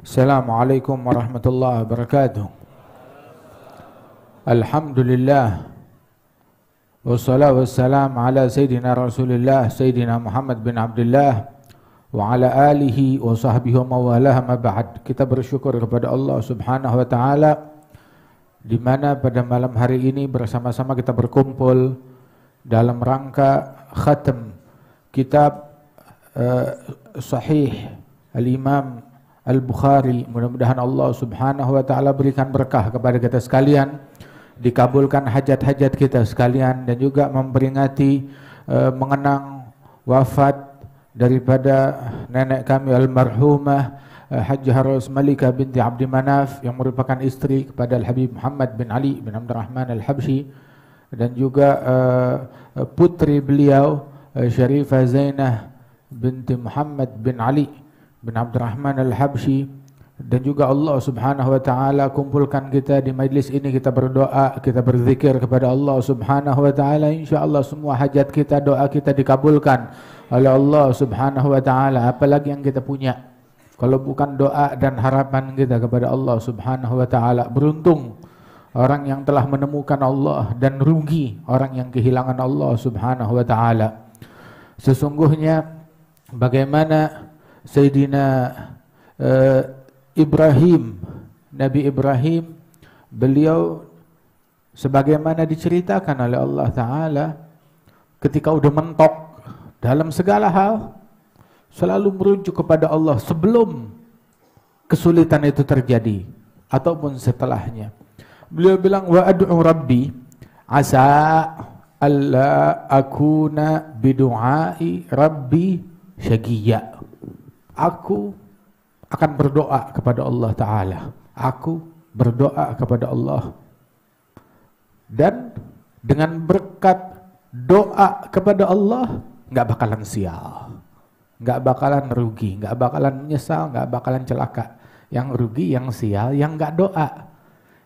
Assalamualaikum warahmatullahi wabarakatuh. Alhamdulillah wassalatu wassalamu ala sayyidina Rasulillah Sayyidina Muhammad bin Abdullah wa ala alihi wa sahbihi wa mawalah ma ba'd. Kita bersyukur kepada Allah Subhanahu wa taala di mana pada malam hari ini bersama-sama kita berkumpul dalam rangka khatam kitab Sahih Al-Imam Al-Bukhari. Mudah-mudahan Allah Subhanahu wa taala berikan berkah kepada kita sekalian, dikabulkan hajat-hajat kita sekalian, dan juga memperingati mengenang wafat daripada nenek kami almarhumah Hajjah Malika binti Abdi Manaf yang merupakan istri kepada Al-Habib Muhammad bin Ali bin Abdurrahman Al-Habsyi, dan juga putri beliau Syarifah Zainah binti Muhammad bin Ali bin Abdurrahman Al-Habsyi. Dan juga Allah Subhanahu wa taala kumpulkan kita di majlis ini, kita berdoa, kita berzikir kepada Allah Subhanahu wa taala. Insyaallah semua hajat kita, doa kita dikabulkan oleh Allah Subhanahu wa taala. Apalagi yang kita punya kalau bukan doa dan harapan kita kepada Allah Subhanahu wa taala. Beruntung orang yang telah menemukan Allah, dan rugi orang yang kehilangan Allah Subhanahu wa taala. Sesungguhnya bagaimana Sayyidina Ibrahim, Nabi Ibrahim, beliau sebagaimana diceritakan oleh Allah Ta'ala, ketika udah mentok dalam segala hal, selalu merujuk kepada Allah sebelum kesulitan itu terjadi ataupun setelahnya. Beliau bilang, wa ad'u rabbi asa alla akuna bidu'ai rabbi syaqiyya. Aku akan berdoa kepada Allah Ta'ala. Aku berdoa kepada Allah, dan dengan berkat doa kepada Allah gak bakalan sial, gak bakalan rugi, gak bakalan menyesal, gak bakalan celaka. Yang rugi yang sial yang gak doa,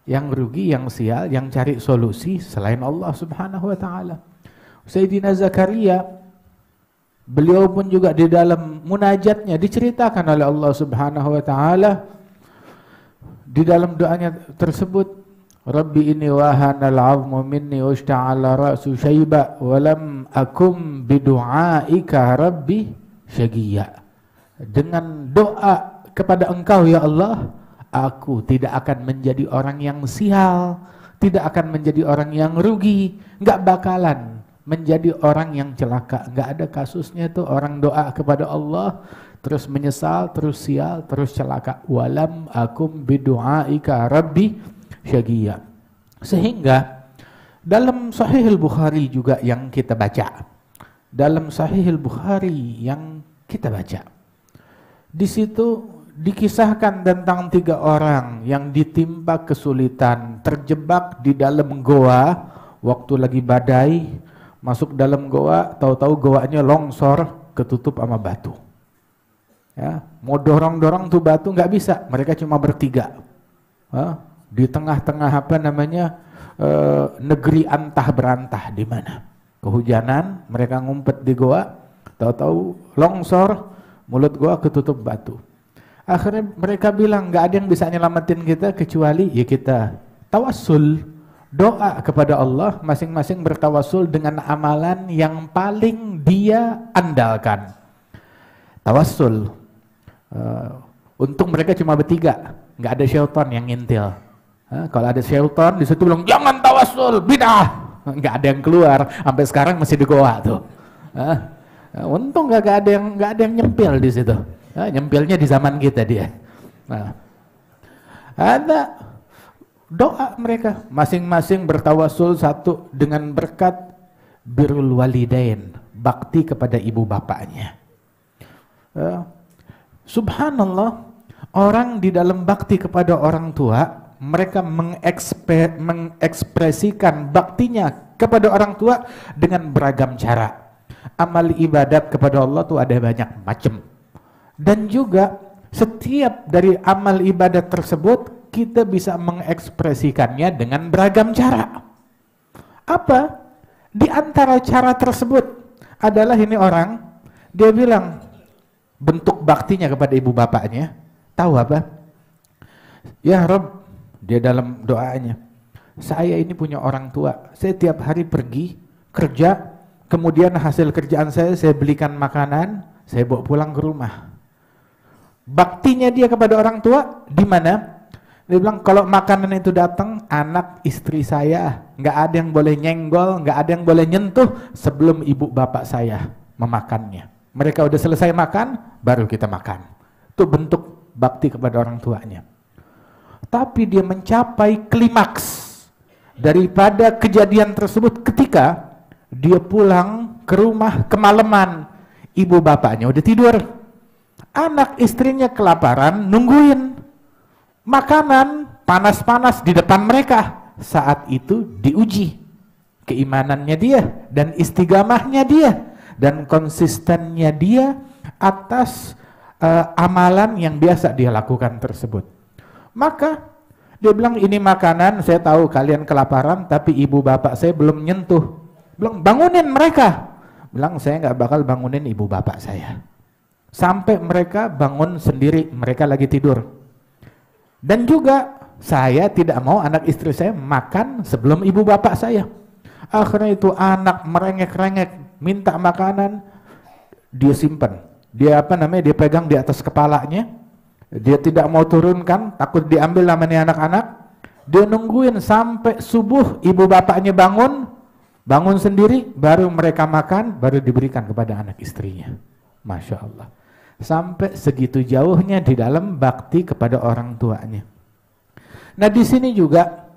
yang rugi yang sial yang cari solusi selain Allah Subhanahu wa ta'ala. Sayyidina Zakaria, beliau pun juga di dalam munajatnya diceritakan oleh Allah Subhanahu wa taala di dalam doanya tersebut, Rabbi inni wahana al-'azmu minni washta'ala ra'su syaiba wa lam akum bidu'aika rabbi syaqiyya. Dengan doa kepada Engkau ya Allah, aku tidak akan menjadi orang yang sial, tidak akan menjadi orang yang rugi, enggak bakalan menjadi orang yang celaka. Enggak ada kasusnya tuh orang doa kepada Allah terus menyesal, terus sial, terus celaka. Walam akum bidu'aika rabbi syaqiyya. Sehingga dalam Sahih Al-Bukhari juga yang kita baca, dalam Sahih Al-Bukhari yang kita baca, di situ dikisahkan tentang 3 orang yang ditimpa kesulitan, terjebak di dalam goa waktu lagi badai. Masuk dalam goa, tahu-tahu goanya longsor, ketutup sama batu. Ya, mau dorong-dorong tuh batu nggak bisa, mereka cuma bertiga. Di tengah-tengah negeri antah berantah di mana? Kehujanan, mereka ngumpet di goa, tahu-tahu longsor, mulut goa ketutup batu. Akhirnya mereka bilang nggak ada yang bisa nyelamatin kita kecuali ya kita tawassul. Doa kepada Allah, masing-masing bertawassul dengan amalan yang paling dia andalkan. Tawassul. Untung mereka cuma bertiga, nggak ada syaitan yang ngintil. Kalau ada syaitan di situ bilang jangan tawassul, bidah, nggak ada yang keluar. Sampai sekarang masih di goa tuh. Untung nggak ada yang nyempil di situ. Nyempilnya di zaman kita dia. Ada doa mereka, masing-masing bertawassul, satu dengan berkat birrul walidain, bakti kepada ibu bapaknya. Subhanallah, orang di dalam bakti kepada orang tua, mereka mengekspresikan baktinya kepada orang tua dengan beragam cara. Amal ibadat kepada Allah tuh ada banyak macam, dan juga setiap dari amal ibadat tersebut kita bisa mengekspresikannya dengan beragam cara. Apa? Di antara cara tersebut adalah ini orang, dia bilang bentuk baktinya kepada ibu bapaknya, tahu apa? Ya Rob, dia dalam doanya, saya ini punya orang tua, saya tiap hari pergi kerja, kemudian hasil kerjaan saya belikan makanan, saya bawa pulang ke rumah. Baktinya dia kepada orang tua di mana? Dia bilang kalau makanan itu datang, anak istri saya nggak ada yang boleh nyenggol, nggak ada yang boleh nyentuh sebelum ibu bapak saya memakannya. Mereka udah selesai makan, baru kita makan. Itu bentuk bakti kepada orang tuanya. Tapi dia mencapai klimaks daripada kejadian tersebut ketika dia pulang ke rumah kemalaman, ibu bapaknya udah tidur, anak istrinya kelaparan nungguin makanan panas-panas di depan mereka. Saat itu diuji keimanannya dia dan istiqamahnya dia dan konsistennya dia atas amalan yang biasa dia lakukan tersebut. Maka dia bilang, ini makanan, saya tahu kalian kelaparan, tapi ibu bapak saya belum nyentuh. Bilang, bangunin mereka. Bilang, saya nggak bakal bangunin ibu bapak saya. Sampai mereka bangun sendiri, mereka lagi tidur. Dan juga, saya tidak mau anak istri saya makan sebelum ibu bapak saya. Akhirnya itu anak merengek-rengek, minta makanan, dia simpan. Dia dia pegang di atas kepalanya. Dia tidak mau turunkan, takut diambil namanya anak-anak. Dia nungguin sampai subuh, ibu bapaknya bangun sendiri, baru mereka makan, baru diberikan kepada anak istrinya. Masya Allah. Sampai segitu jauhnya di dalam bakti kepada orang tuanya. Nah di sini juga,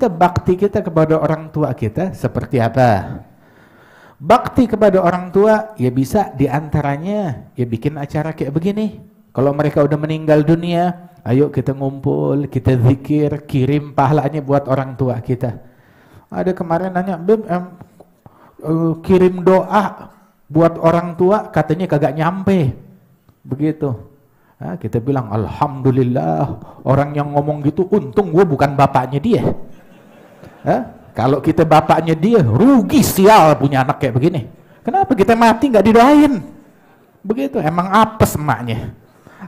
bakti kita kepada orang tua kita seperti apa? Bakti kepada orang tua, ya bisa diantaranya, ya bikin acara kayak begini. Kalau mereka udah meninggal dunia, ayo kita ngumpul, kita zikir, kirim pahalanya buat orang tua kita. Ada kemarin nanya, Bim, kirim doa buat orang tua, katanya kagak nyampe. Begitu. Nah, kita bilang, alhamdulillah, orang yang ngomong gitu, untung gue bukan bapaknya dia. Kalau kita bapaknya dia, rugi sial punya anak kayak begini. Kenapa kita mati nggak didoain? Begitu, emang apes emaknya.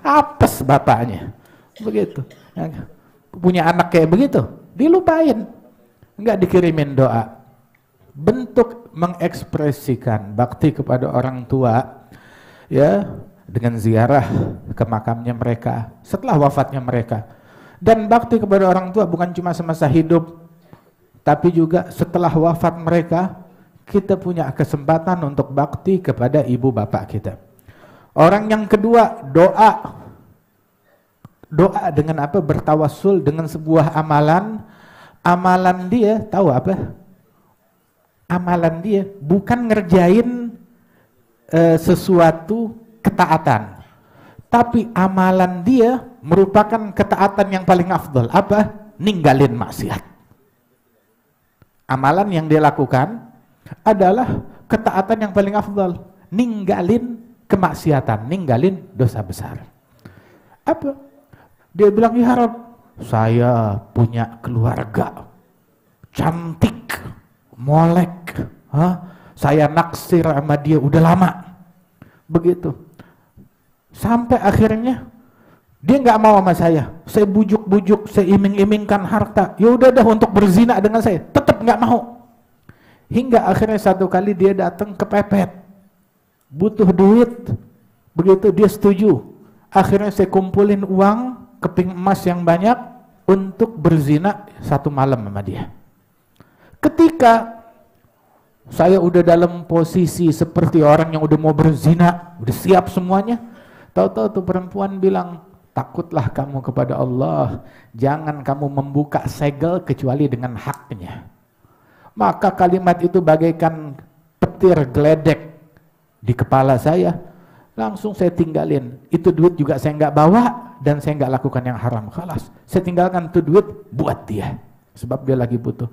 Apes bapaknya, begitu. Punya anak kayak begitu, dilupain, nggak dikirimin doa. Bentuk mengekspresikan bakti kepada orang tua, ya, dengan ziarah ke makamnya mereka setelah wafatnya mereka. Dan bakti kepada orang tua bukan cuma semasa hidup, tapi juga setelah wafat mereka, kita punya kesempatan untuk bakti kepada ibu bapak kita. Orang yang kedua, doa. Doa dengan apa? Bertawassul dengan sebuah amalan. Amalan dia, tahu apa? Amalan dia bukan ngerjain sesuatu ketaatan. Tapi amalan dia merupakan ketaatan yang paling afdal. Apa? Ninggalin maksiat. Amalan yang dia lakukan adalah ketaatan yang paling afdal. Ninggalin kemaksiatan, ninggalin dosa besar. Apa? Dia bilang, ya Rabb, saya punya keluarga cantik, molek, saya naksir sama dia udah lama. Begitu. Sampai akhirnya dia nggak mau sama saya bujuk-bujuk, saya iming-imingkan harta. Ya udah dah untuk berzina dengan saya, tetap nggak mau. Hingga akhirnya satu kali dia datang kepepet, butuh duit, begitu dia setuju. Akhirnya saya kumpulin uang, keping emas yang banyak untuk berzina satu malam sama dia. Ketika saya udah dalam posisi seperti orang yang udah mau berzina, udah siap semuanya, tahu-tahu tuh perempuan bilang, takutlah kamu kepada Allah, jangan kamu membuka segel kecuali dengan haknya. Maka kalimat itu bagaikan petir geledek di kepala saya, langsung saya tinggalin. Itu duit juga saya nggak bawa dan saya nggak lakukan yang haram. Khalas, saya tinggalkan itu duit buat dia, sebab dia lagi butuh.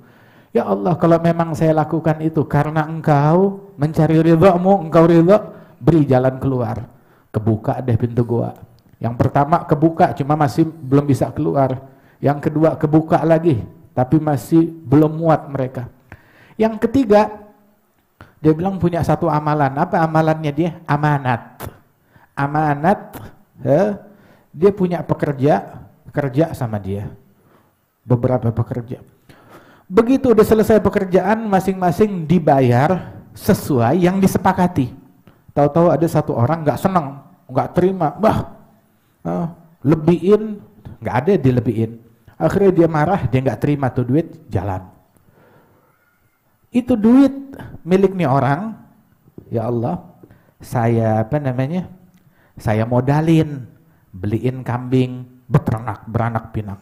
Ya Allah, kalau memang saya lakukan itu karena Engkau mencari ridha-Mu, Engkau ridha, beri jalan keluar. Kebuka deh pintu gua. Yang pertama kebuka, cuma masih belum bisa keluar. Yang kedua kebuka lagi, tapi masih belum muat mereka. Yang ketiga, dia bilang punya satu amalan. Apa amalannya dia? Amanat. Amanat. Dia punya pekerja, kerja sama dia. Beberapa pekerja. Begitu udah selesai pekerjaan, masing-masing dibayar sesuai yang disepakati. Tahu-tahu ada satu orang nggak senang, nggak terima, lebihin, nggak ada dilebihin. Akhirnya dia marah, dia nggak terima tuh duit, jalan. Itu duit milik nih orang, ya Allah, saya saya modalin, beliin kambing, beternak, beranak pinak,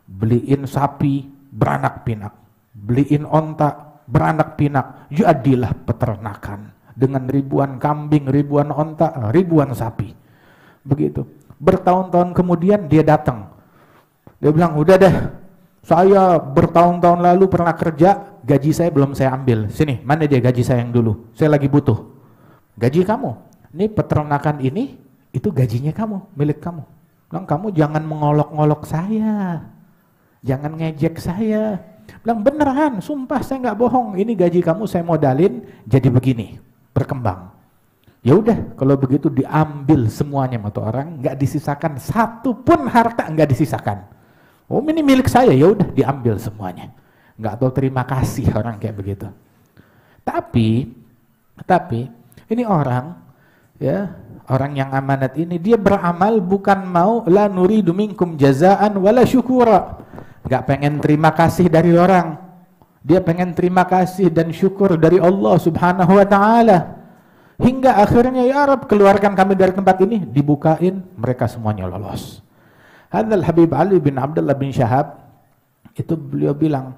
beliin sapi, beranak pinak, beliin onta, beranak pinak, jadilah peternakan dengan ribuan kambing, ribuan onta, ribuan sapi. Begitu. Bertahun-tahun kemudian dia datang. Dia bilang, udah deh, saya bertahun-tahun lalu pernah kerja, gaji saya belum saya ambil. Sini, mana dia gaji saya yang dulu? Saya lagi butuh. Gaji kamu. Ini peternakan ini, itu gajinya kamu, milik kamu. Bilang, kamu jangan mengolok-ngolok saya. Jangan ngejek saya. Bilang, beneran, sumpah saya nggak bohong. Ini gaji kamu saya modalin jadi begini, berkembang. Ya udah, kalau begitu diambil semuanya sama tuh orang, nggak disisakan satu pun harta, nggak disisakan. Oh, ini milik saya, ya udah diambil semuanya. Nggak tahu terima kasih orang kayak begitu. Tapi ini orang, ya, orang yang amanat ini dia beramal bukan mau la nuridu minkum jazaan wala syukura. Nggak pengen terima kasih dari orang. Dia pengen terima kasih dan syukur dari Allah Subhanahu wa taala. Hingga akhirnya, ya Rabb, keluarkan kami dari tempat ini, dibukain, mereka semuanya lolos. Hadzal Habib Ali bin Abdullah bin Syahab, itu beliau bilang,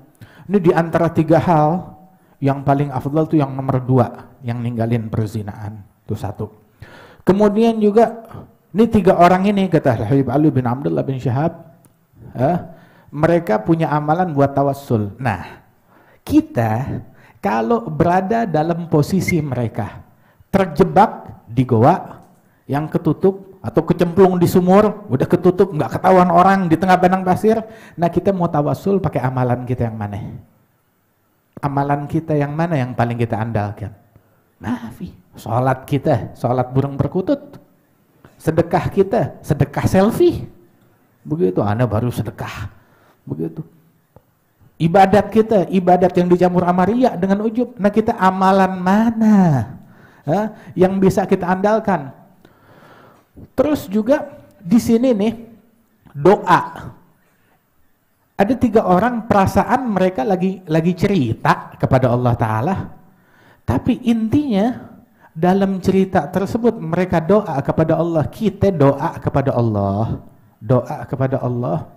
ini di antara 3 hal yang paling afdal itu yang nomor 2, yang ninggalin perzinaan, itu 1. Kemudian juga ini 3 orang ini, kata Habib Ali bin Abdullah bin Syahab, mereka punya amalan buat tawassul. Nah, kita kalau berada dalam posisi mereka, terjebak di goa yang ketutup atau kecemplung di sumur, udah ketutup, nggak ketahuan orang di tengah padang pasir. Nah, kita mau tawassul pakai amalan kita yang mana? Amalan kita yang mana yang paling kita andalkan? Maaf, sholat kita, sholat burung perkutut. Sedekah kita, sedekah selfie. Begitu, Anda baru sedekah. Begitu. Ibadat kita, ibadat yang dicampur sama riya dengan ujub. Nah, kita amalan mana yang bisa kita andalkan? Terus juga di sini nih doa. Ada 3 orang perasaan mereka lagi cerita kepada Allah Ta'ala, tapi intinya dalam cerita tersebut mereka doa kepada Allah. Kita doa kepada Allah, doa kepada Allah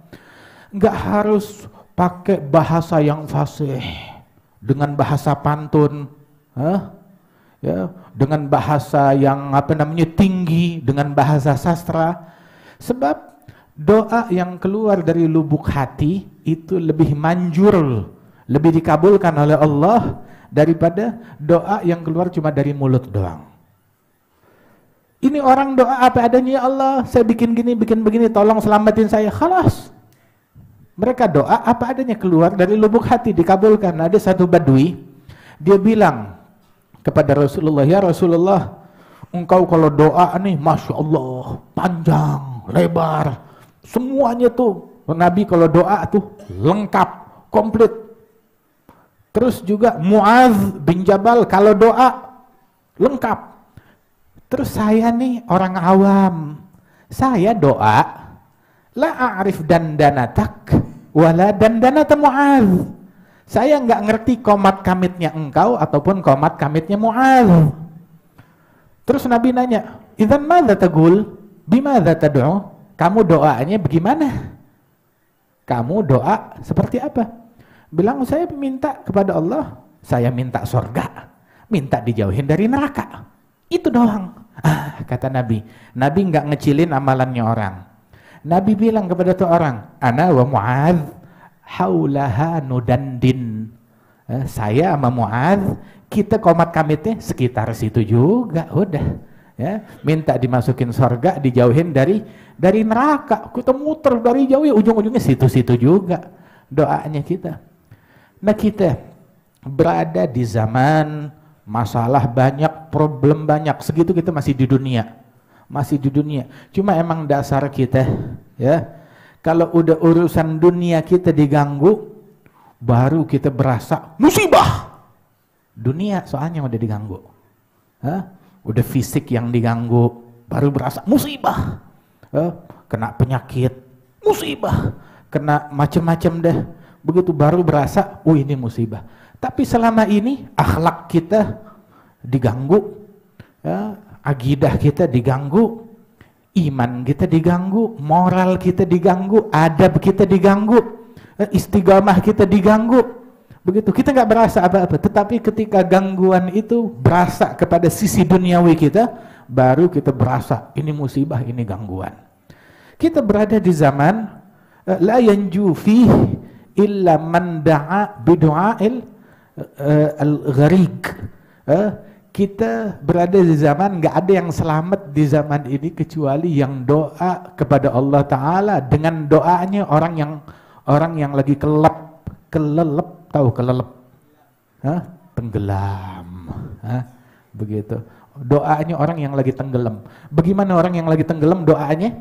nggak harus pakai bahasa yang fasih, dengan bahasa pantun, ya, dengan bahasa yang tinggi, dengan bahasa sastra. Sebab doa yang keluar dari lubuk hati itu lebih manjur, lebih dikabulkan oleh Allah daripada doa yang keluar cuma dari mulut doang. Ini orang doa apa adanya, ya Allah, saya bikin gini, bikin begini, tolong selamatin saya. Khalas. Mereka doa apa adanya, keluar dari lubuk hati, dikabulkan. Ada satu badui, dia bilang kepada Rasulullah, ya Rasulullah, engkau kalau doa nih, Masya Allah, panjang, lebar, semuanya tuh, Nabi kalau doa tuh lengkap, komplit. Terus juga Mu'adz bin Jabal kalau doa lengkap. Terus saya nih orang awam, saya doa, la a'rif dandanatak, wala dandanata Mu'adz. Saya nggak ngerti komat kamitnya engkau ataupun komat kamitnya Mu'adz. Terus Nabi nanya, idzan madza taqul? Bimadza tad'u? Kamu doanya bagaimana? Kamu doa seperti apa? Bilang, saya minta kepada Allah, saya minta surga, minta dijauhin dari neraka. Itu doang. Kata Nabi. Nabi nggak ngecilin amalannya orang. Nabi bilang kepada tuh orang, ana wa Mu'adz haulaha nudandin. Saya sama Mu'adz, kita komat kamitnya sekitar situ juga, udah. Ya, minta dimasukin surga, dijauhin dari neraka. Kita muter dari jauh, ya ujung-ujungnya situ-situ juga doanya kita. Nah, kita berada di zaman masalah banyak, problem banyak, segitu kita masih di dunia. Masih di dunia. Cuma emang dasar kita, ya, Kalau udah urusan dunia kita diganggu, baru kita berasa musibah. Dunia soalnya udah diganggu. Udah fisik yang diganggu, baru berasa musibah. Kena penyakit, musibah. Kena macam-macam deh. Begitu baru berasa, oh ini musibah. Tapi selama ini akhlak kita diganggu, akidah kita diganggu, iman kita diganggu, moral kita diganggu, adab kita diganggu, istiqamah kita diganggu. Begitu, kita nggak berasa apa-apa. Tetapi ketika gangguan itu berasa kepada sisi duniawi kita, baru kita berasa ini musibah, ini gangguan. Kita berada di zaman la yanju fihi illa man da'a bidu'ail al-gharig. Kita berada di zaman nggak ada yang selamat di zaman ini kecuali yang doa kepada Allah Ta'ala dengan doanya orang yang lagi kelelep, tahu kelelep? Tenggelam. Begitu. Doanya orang yang lagi tenggelam. Bagaimana orang yang lagi tenggelam doanya?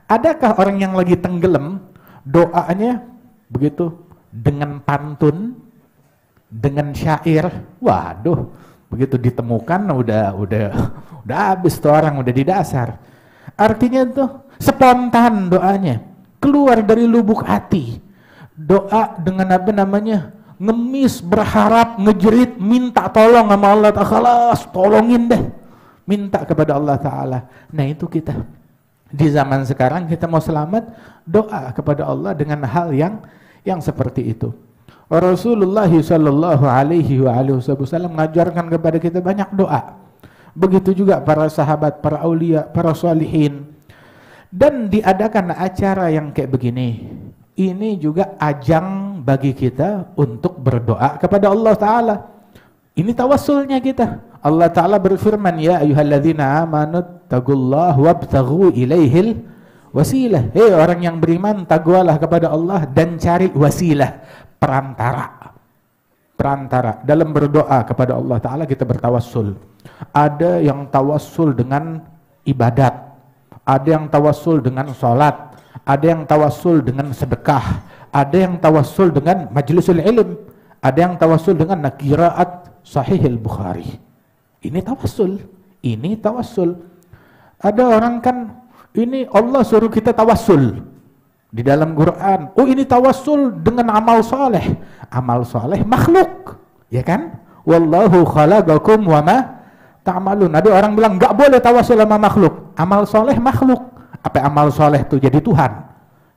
Adakah orang yang lagi tenggelam doanya begitu dengan pantun, dengan syair? Waduh, begitu ditemukan udah habis tuh orang, udah di dasar. Artinya tuh spontan doanya, keluar dari lubuk hati. Doa dengan apa namanya? Ngemis, berharap, ngejerit, minta tolong sama Allah Ta'ala, tolongin deh. Minta kepada Allah Ta'ala. Nah itu kita. Di zaman sekarang kita mau selamat, doa kepada Allah dengan hal yang seperti itu. Rasulullah sallallahu alaihi wasallam mengajarkan kepada kita banyak doa. Begitu juga para sahabat, para aulia, para salihin. Dan diadakan acara yang kayak begini. Ini juga ajang bagi kita untuk berdoa kepada Allah Ta'ala. Ini tawassulnya kita. Allah Ta'ala berfirman, ya ayyuhalladzina amanu taqullaha wabtaghu ilaihil wasilah. Hei orang yang beriman, takwalah kepada Allah dan cari wasilah, perantara. Dalam berdoa kepada Allah Ta'ala kita bertawassul. Ada yang tawassul dengan ibadat, ada yang tawassul dengan sholat, ada yang tawassul dengan sedekah, ada yang tawassul dengan majlisul ilm, ada yang tawassul dengan qiraat sahihil Bukhari. Ini tawassul. Ada orang kan, ini Allah suruh kita tawassul di dalam Quran. Oh ini tawassul dengan amal soleh. Amal soleh makhluk, ya kan? Wallahu khalaqakum wa ma ta'malun. Ada orang bilang nggak boleh tawassul sama makhluk. Amal soleh makhluk. Apa amal soleh itu jadi Tuhan?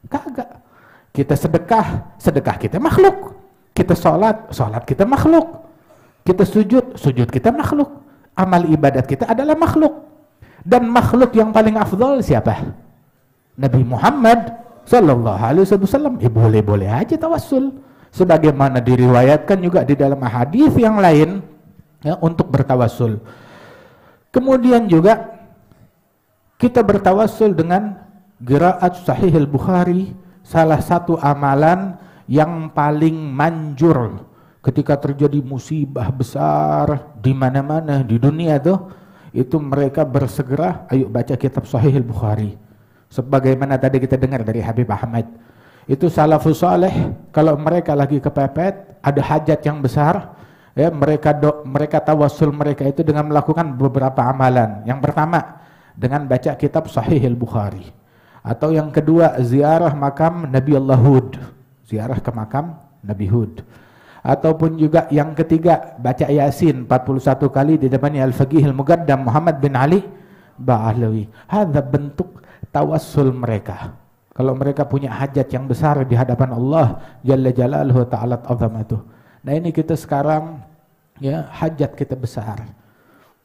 Kagak. Kita sedekah kita makhluk. Kita sholat kita makhluk. Kita sujud kita makhluk. Amal ibadat kita adalah makhluk. Dan makhluk yang paling afdal siapa? Nabi Muhammad sallallahu alaihi wasallam. Boleh-boleh aja tawassul. Sebagaimana diriwayatkan juga di dalam hadis yang lain ya, untuk bertawassul. Kemudian juga kita bertawassul dengan qiraat sahihil Bukhari, salah satu amalan yang paling manjur ketika terjadi musibah besar di mana-mana di dunia itu mereka bersegera ayo baca kitab Sahihil Bukhari. Sebagaimana tadi kita dengar dari Habib Ahmad. Itu salafus saleh kalau mereka lagi kepepet, ada hajat yang besar, ya mereka tawassul mereka itu dengan melakukan beberapa amalan. Yang pertama dengan baca kitab Sahihil Bukhari. Atau yang kedua ziarah makam Nabi Allah Hud, ziarah ke makam Nabi Hud. Ataupun juga yang ketiga baca Yasin 41 kali di depannya Al-Faqihil Muqaddam Muhammad bin Ali Ba'alawi. Hadza bentuk tawassul mereka. Kalau mereka punya hajat yang besar di hadapan Allah Jalla Jalaluhu Ta'ala Azamatuh. Nah ini kita sekarang ya hajat kita besar.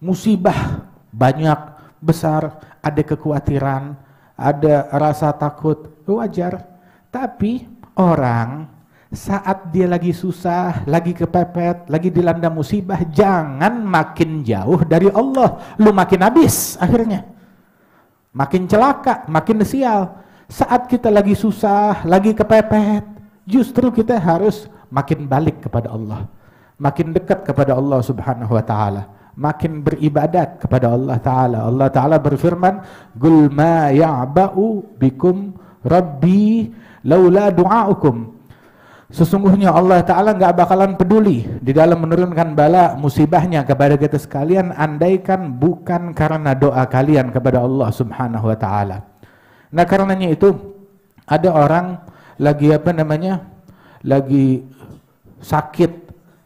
Musibah banyak besar, ada kekhawatiran, ada rasa takut, wajar. Tapi orang saat dia lagi susah, lagi kepepet, lagi dilanda musibah, jangan makin jauh dari Allah. Lu makin habis akhirnya. Makin celaka, makin sial. Saat kita lagi susah, lagi kepepet, justru kita harus makin balik kepada Allah. Makin dekat kepada Allah Subhanahu wa ta'ala. Makin beribadat kepada Allah Ta'ala. Allah Ta'ala berfirman, Qul ma ya'ba'u bikum Rabbi laula du'aukum. Sesungguhnya Allah Ta'ala nggak bakalan peduli di dalam menurunkan bala musibahnya kepada kita sekalian, andaikan bukan karena doa kalian kepada Allah Subhanahu wa Ta'ala. Nah, karenanya itu ada orang lagi lagi sakit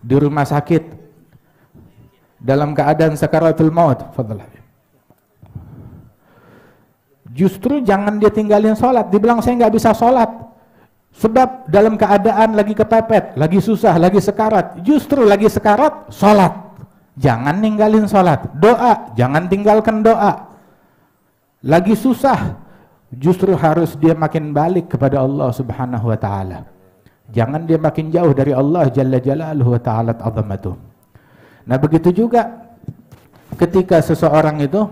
di rumah sakit dalam keadaan sakaratul maut. Justru jangan dia tinggalin sholat. Dibilang saya nggak bisa sholat sebab dalam keadaan lagi kepepet, lagi susah, lagi sekarat. Justru lagi sekarat, sholat. Jangan ninggalin sholat. Doa, jangan tinggalkan doa. Lagi susah, justru harus dia makin balik kepada Allah Subhanahu wa Ta'ala. Jangan dia makin jauh dari Allah Jalla Jalaluhu wa Ta'ala azamatuh. Nah, begitu juga ketika seseorang itu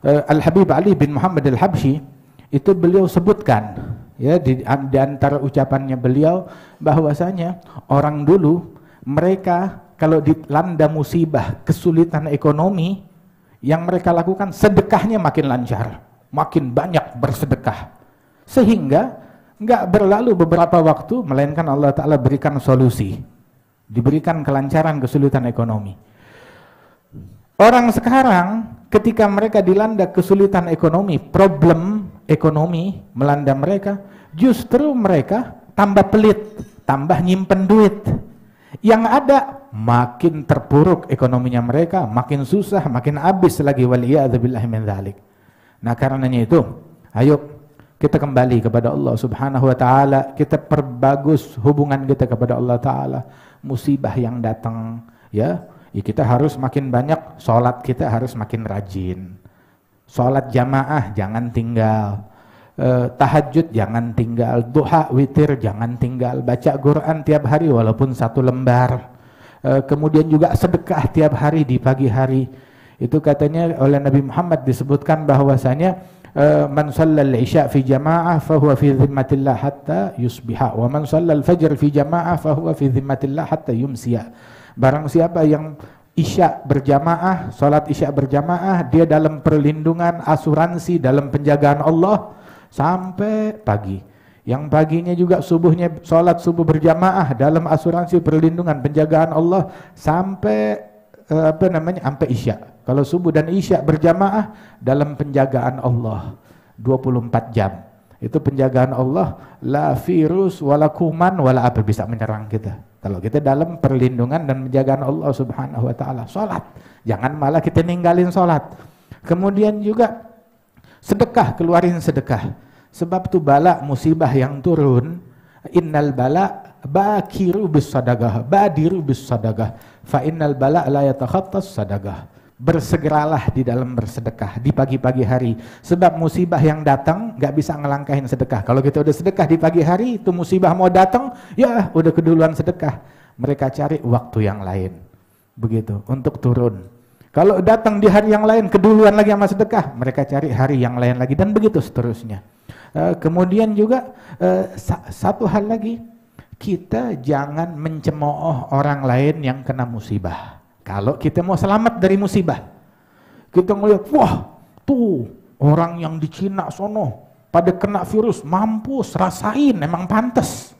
Al-Habib Ali bin Muhammad Al-Habsyi itu beliau sebutkan ya di antara ucapannya beliau bahwasanya orang dulu mereka kalau dilanda musibah kesulitan ekonomi yang mereka lakukan sedekahnya makin lancar, makin banyak bersedekah, sehingga nggak berlalu beberapa waktu melainkan Allah Ta'ala berikan solusi, diberikan kelancaran kesulitan ekonomi. Orang sekarang ketika mereka dilanda kesulitan ekonomi, problem ekonomi melanda mereka, justru mereka tambah pelit, tambah nyimpen duit. Yang ada makin terpuruk ekonominya mereka, makin susah, makin habis lagi, waliyadzubillahi min dzalik. Nah, karenanya itu, ayo kita kembali kepada Allah Subhanahu wa Ta'ala, kita perbagus hubungan kita kepada Allah Ta'ala. Musibah yang datang, ya kita harus makin banyak, sholat kita harus makin rajin, sholat jamaah jangan tinggal, tahajud jangan tinggal, duha witir jangan tinggal, baca Quran tiap hari walaupun 1 lembar, kemudian juga sedekah tiap hari di pagi hari. Itu katanya oleh Nabi Muhammad disebutkan bahwasanya man shallal isya fi jamaah fahuwa fi dhimmatillah hatta yusbiha wa man shallal fajr fi jamaah fahuwa fi dhimmatillah hatta yumsiya. Barang siapa yang isya berjamaah, salat isya berjamaah, dia dalam perlindungan, asuransi, dalam penjagaan Allah sampai pagi. Yang paginya juga subuhnya salat subuh berjamaah dalam asuransi perlindungan penjagaan Allah sampai sampai isya. Kalau subuh dan isya berjamaah dalam penjagaan Allah 24 jam. Itu penjagaan Allah, la virus wala kuman wala apa bisa menyerang kita. Kalau kita dalam perlindungan dan penjagaan Allah Subhanahu wa Ta'ala. Salat, jangan malah kita ninggalin salat. Kemudian juga sedekah, keluarin sedekah. Sebab itu bala musibah yang turun, innal bala bakiru bis sadaqah, badiru bis sadaqah, fa innal bala la yatakhattas sadaqah. Bersegeralah di dalam bersedekah di pagi-pagi hari, sebab musibah yang datang nggak bisa ngelangkahin sedekah. Kalau kita udah sedekah di pagi hari, itu musibah mau datang, ya udah keduluan sedekah. Mereka cari waktu yang lain, begitu untuk turun. Kalau datang di hari yang lain, keduluan lagi sama sedekah, mereka cari hari yang lain lagi, dan begitu seterusnya. Kemudian juga satu hal lagi, kita jangan mencemooh orang lain yang kena musibah. Kalau kita mau selamat dari musibah, kita ngeliat, wah tuh orang yang di Cina sono pada kena virus, mampus, rasain, emang pantas.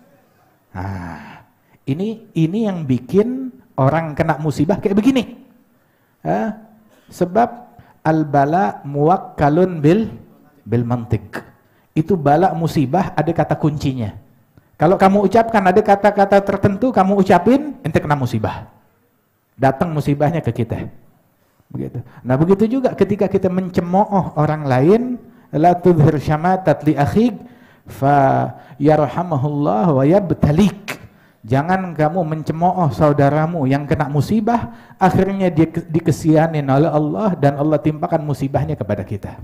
Nah, ini yang bikin orang kena musibah kayak begini. Sebab al-bala muwakkalun bil mantiq. Itu bala musibah ada kata kuncinya. Kalau kamu ucapkan ada kata-kata tertentu, kamu ucapin, ente kena musibah. Datang musibahnya ke kita. Begitu. Nah, begitu juga ketika kita mencemooh orang lain, la tudhir syamatat li akhik fa yarhamahullah wa yabtalik. Jangan kamu mencemooh saudaramu yang kena musibah, akhirnya dia dikesianin oleh Allah dan Allah timpakan musibahnya kepada kita.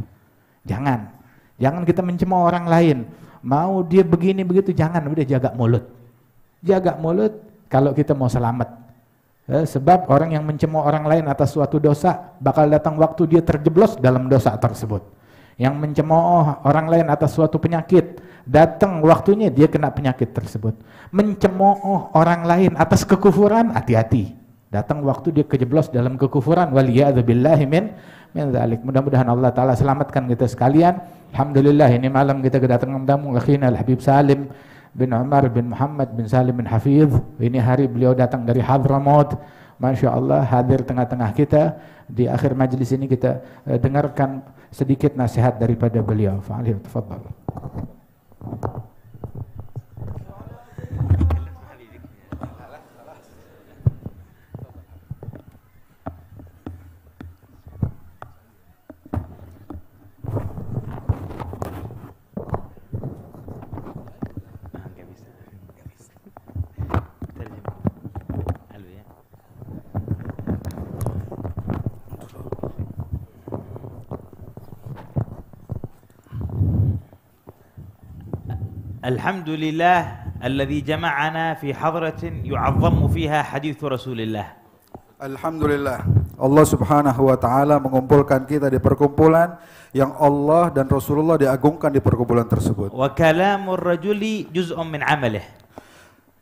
Jangan kita mencemooh orang lain. Mau dia begini begitu, jangan, udah jaga mulut. Jaga mulut kalau kita mau selamat. Sebab orang yang mencemooh orang lain atas suatu dosa, bakal datang waktu dia terjeblos dalam dosa tersebut. Yang mencemooh orang lain atas suatu penyakit, datang waktunya dia kena penyakit tersebut. Mencemooh orang lain atas kekufuran, hati-hati. Datang waktu dia kejeblos dalam kekufuran, waliyadzubillahi min dzalik. Mudah-mudahan Allah Ta'ala selamatkan kita sekalian. Alhamdulillah ini malam kita kedatangan tamu akhina Al-Habib Salim bin Umar bin Muhammad bin Salim bin Hafidh. Ini hari beliau datang dari Hadramaut. Masya Allah hadir tengah-tengah kita. Di akhir majlis ini kita dengarkan sedikit nasihat daripada beliau. Fa'alih, tafadhal. الحمد لله الذي جمعنا في حضرة يعظم فيها حديث رسول الله. Alhamdulillah, Allah Subhanahu wa taala mengumpulkan kita di perkumpulan yang Allah dan Rasulullah diagungkan di perkumpulan tersebut. وكلام الرجل جزء من عمله.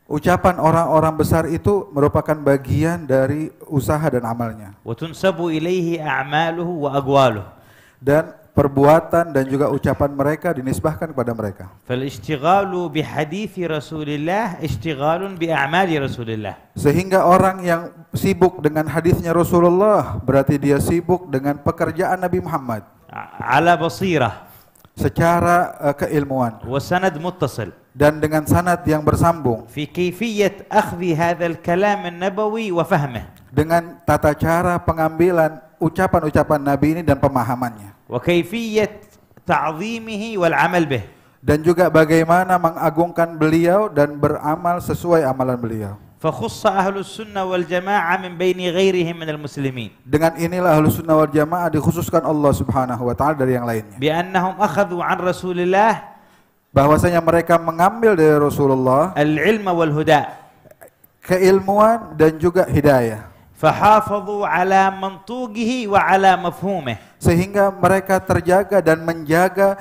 Ucapan orang-orang besar itu merupakan bagian dari usaha dan amalnya. وتنسب إليه أعماله وأقواله. Dan perbuatan dan juga ucapan mereka dinisbahkan kepada mereka. فالاشتغال بحديث رسول الله اشتغال بأعمال رسول الله. Sehingga orang yang sibuk dengan hadisnya Rasulullah berarti dia sibuk dengan pekerjaan Nabi Muhammad على بصيرة. secara keilmuan وسند متصل. dan dengan sanad yang bersambung في كيفية أخذ هذا الكلام النبوي وفهمه. dengan tata cara pengambilan ucapan-ucapan Nabi ini dan pemahamannya. وكيفية تعظيمه والعمل به. Dan juga bagaimana mengagungkan beliau dan beramal sesuai amalan beliau. فخص أهل السنة والجماعة من بين غيرهم من المسلمين. Dengan inilah Ahlus Sunnah wal Jamaah dikhususkan Allah Subhanahu wa taala dari yang lainnya. بأنهم أخذوا عن رسول الله Bahwasanya mereka mengambil dari Rasulullah العلم والهدى. keilmuan dan juga hidayah. فحافظوا على منطوقه وعلى مفهومه. Sehingga mereka terjaga dan menjaga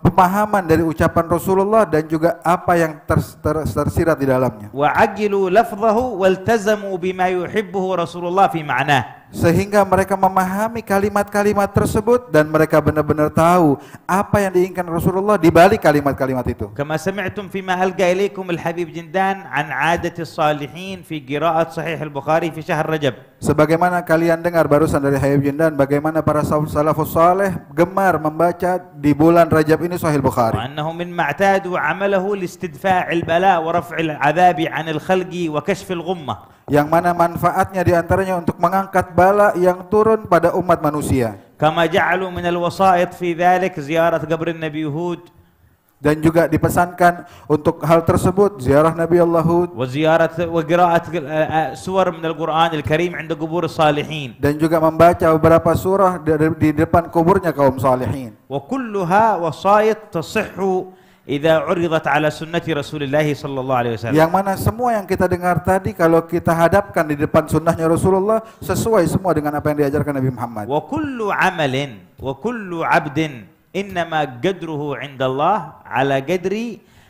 pemahaman dari ucapan Rasulullah dan juga apa yang tersirat di dalamnya. وعجلوا لفظه والتزموا بما يحبه رسول الله في معناه. Sehingga mereka memahami kalimat-kalimat tersebut dan mereka benar-benar tahu apa yang diinginkan Rasulullah di balik kalimat-kalimat itu. كما سمعتم فيما ألقى إليكم الحبيب جندان عن عادة الصالحين في قراءة صحيح البخاري في شهر رجب. Sebagaimana kalian dengar barusan dari Habib Jindan bagaimana para salafus saleh gemar membaca di bulan Rajab ini Sahih Bukhari. وأنه من ما اعتادوا عمله لاستدفاع البلاء ورفع العذاب عن الخلق وكشف الغمة. Yang mana manfaatnya diantaranya untuk mengangkat bala yang turun pada umat manusia. كما جعلوا من الوسائط في ذلك زيارة قبر النبي هود. Dan juga dipesankan untuk hal tersebut ziarah Nabi Allah Hud. وقراءة سور من القرآن الكريم عند قبور الصالحين. Dan juga membaca beberapa surah di depan kuburnya kaum salihin. وكلها وسائط تصح إذا عرضت على سنة رسول الله صلى الله عليه وسلم. Yang mana semua yang kita dengar tadi kalau kita hadapkan di depan sunnahnya Rasulullah sesuai semua dengan apa yang diajarkan Nabi Muhammad. وكل عمل وكل عبد إنما قدره عند الله على قدر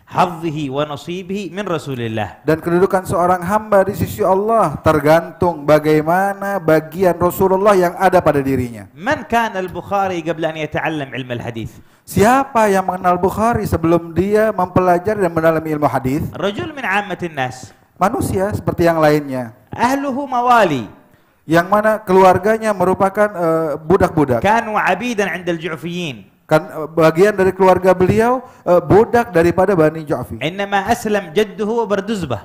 حظه ونصيبه من رسول الله. Dan kedudukan seorang hamba di sisi Allah tergantung bagaimana bagian Rasulullah yang ada pada dirinya. من كان البخاري قبل أن يتعلم علم الحديث؟ Siapa yang mengenal Bukhari sebelum dia mempelajari dan mendalami ilmu hadis? رجل من عامة الناس. Manusia seperti yang lainnya. أهله موالي. Yang mana keluarganya merupakan budak-budak. كانوا عبيدا عند الجعفيين. Kan bagian dari keluarga beliau budak daripada Bani Ju'fi. إنما أسلم جده بردزبة.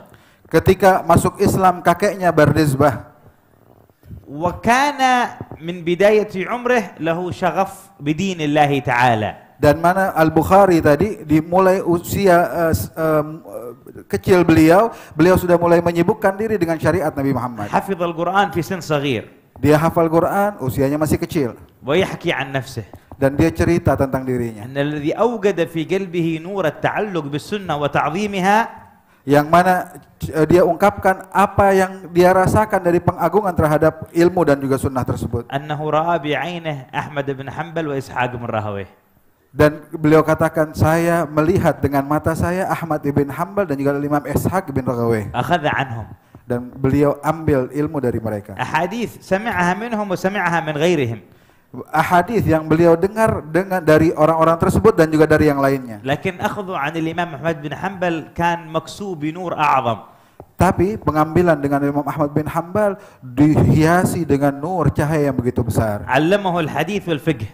Ketika masuk Islam kakeknya Bardizbah. وكان من بداية عمره له شغف بدين الله تعالى. Dan mana Al-Bukhari tadi dimulai usia kecil beliau sudah mulai menyibukkan diri dengan syariat Nabi Muhammad. حفظ القرآن في سن صغير. Dia hafal Quran usianya masih kecil. ويحكي عن نفسه. Dan dia cerita tentang dirinya. أن الذي أوجد في قلبه نور التعلق بالسنة وتعظيمها. Yang mana dia ungkapkan apa yang dia rasakan dari pengagungan terhadap ilmu dan juga sunnah tersebut. أنه رأى بعينه أحمد بن حنبل وإسحاق بن راهويه. Dan beliau katakan saya melihat dengan mata saya Ahmad ibn Hanbal dan juga Imam Ishaq bin Rahawayh. أخذ عنهم. Dan beliau ambil ilmu dari mereka. أحاديث سمعها منهم وسمعها من غيرهم. ahadits yang beliau dengar dari orang-orang tersebut dan juga dari yang lainnya. لكن أخذه عن الإمام أحمد بن حنبل كان مكسو بنور أعظم. Tapi pengambilan dengan Imam Ahmad bin Hanbal dihiasi dengan nur cahaya yang begitu besar. علمه الحديث والفقه.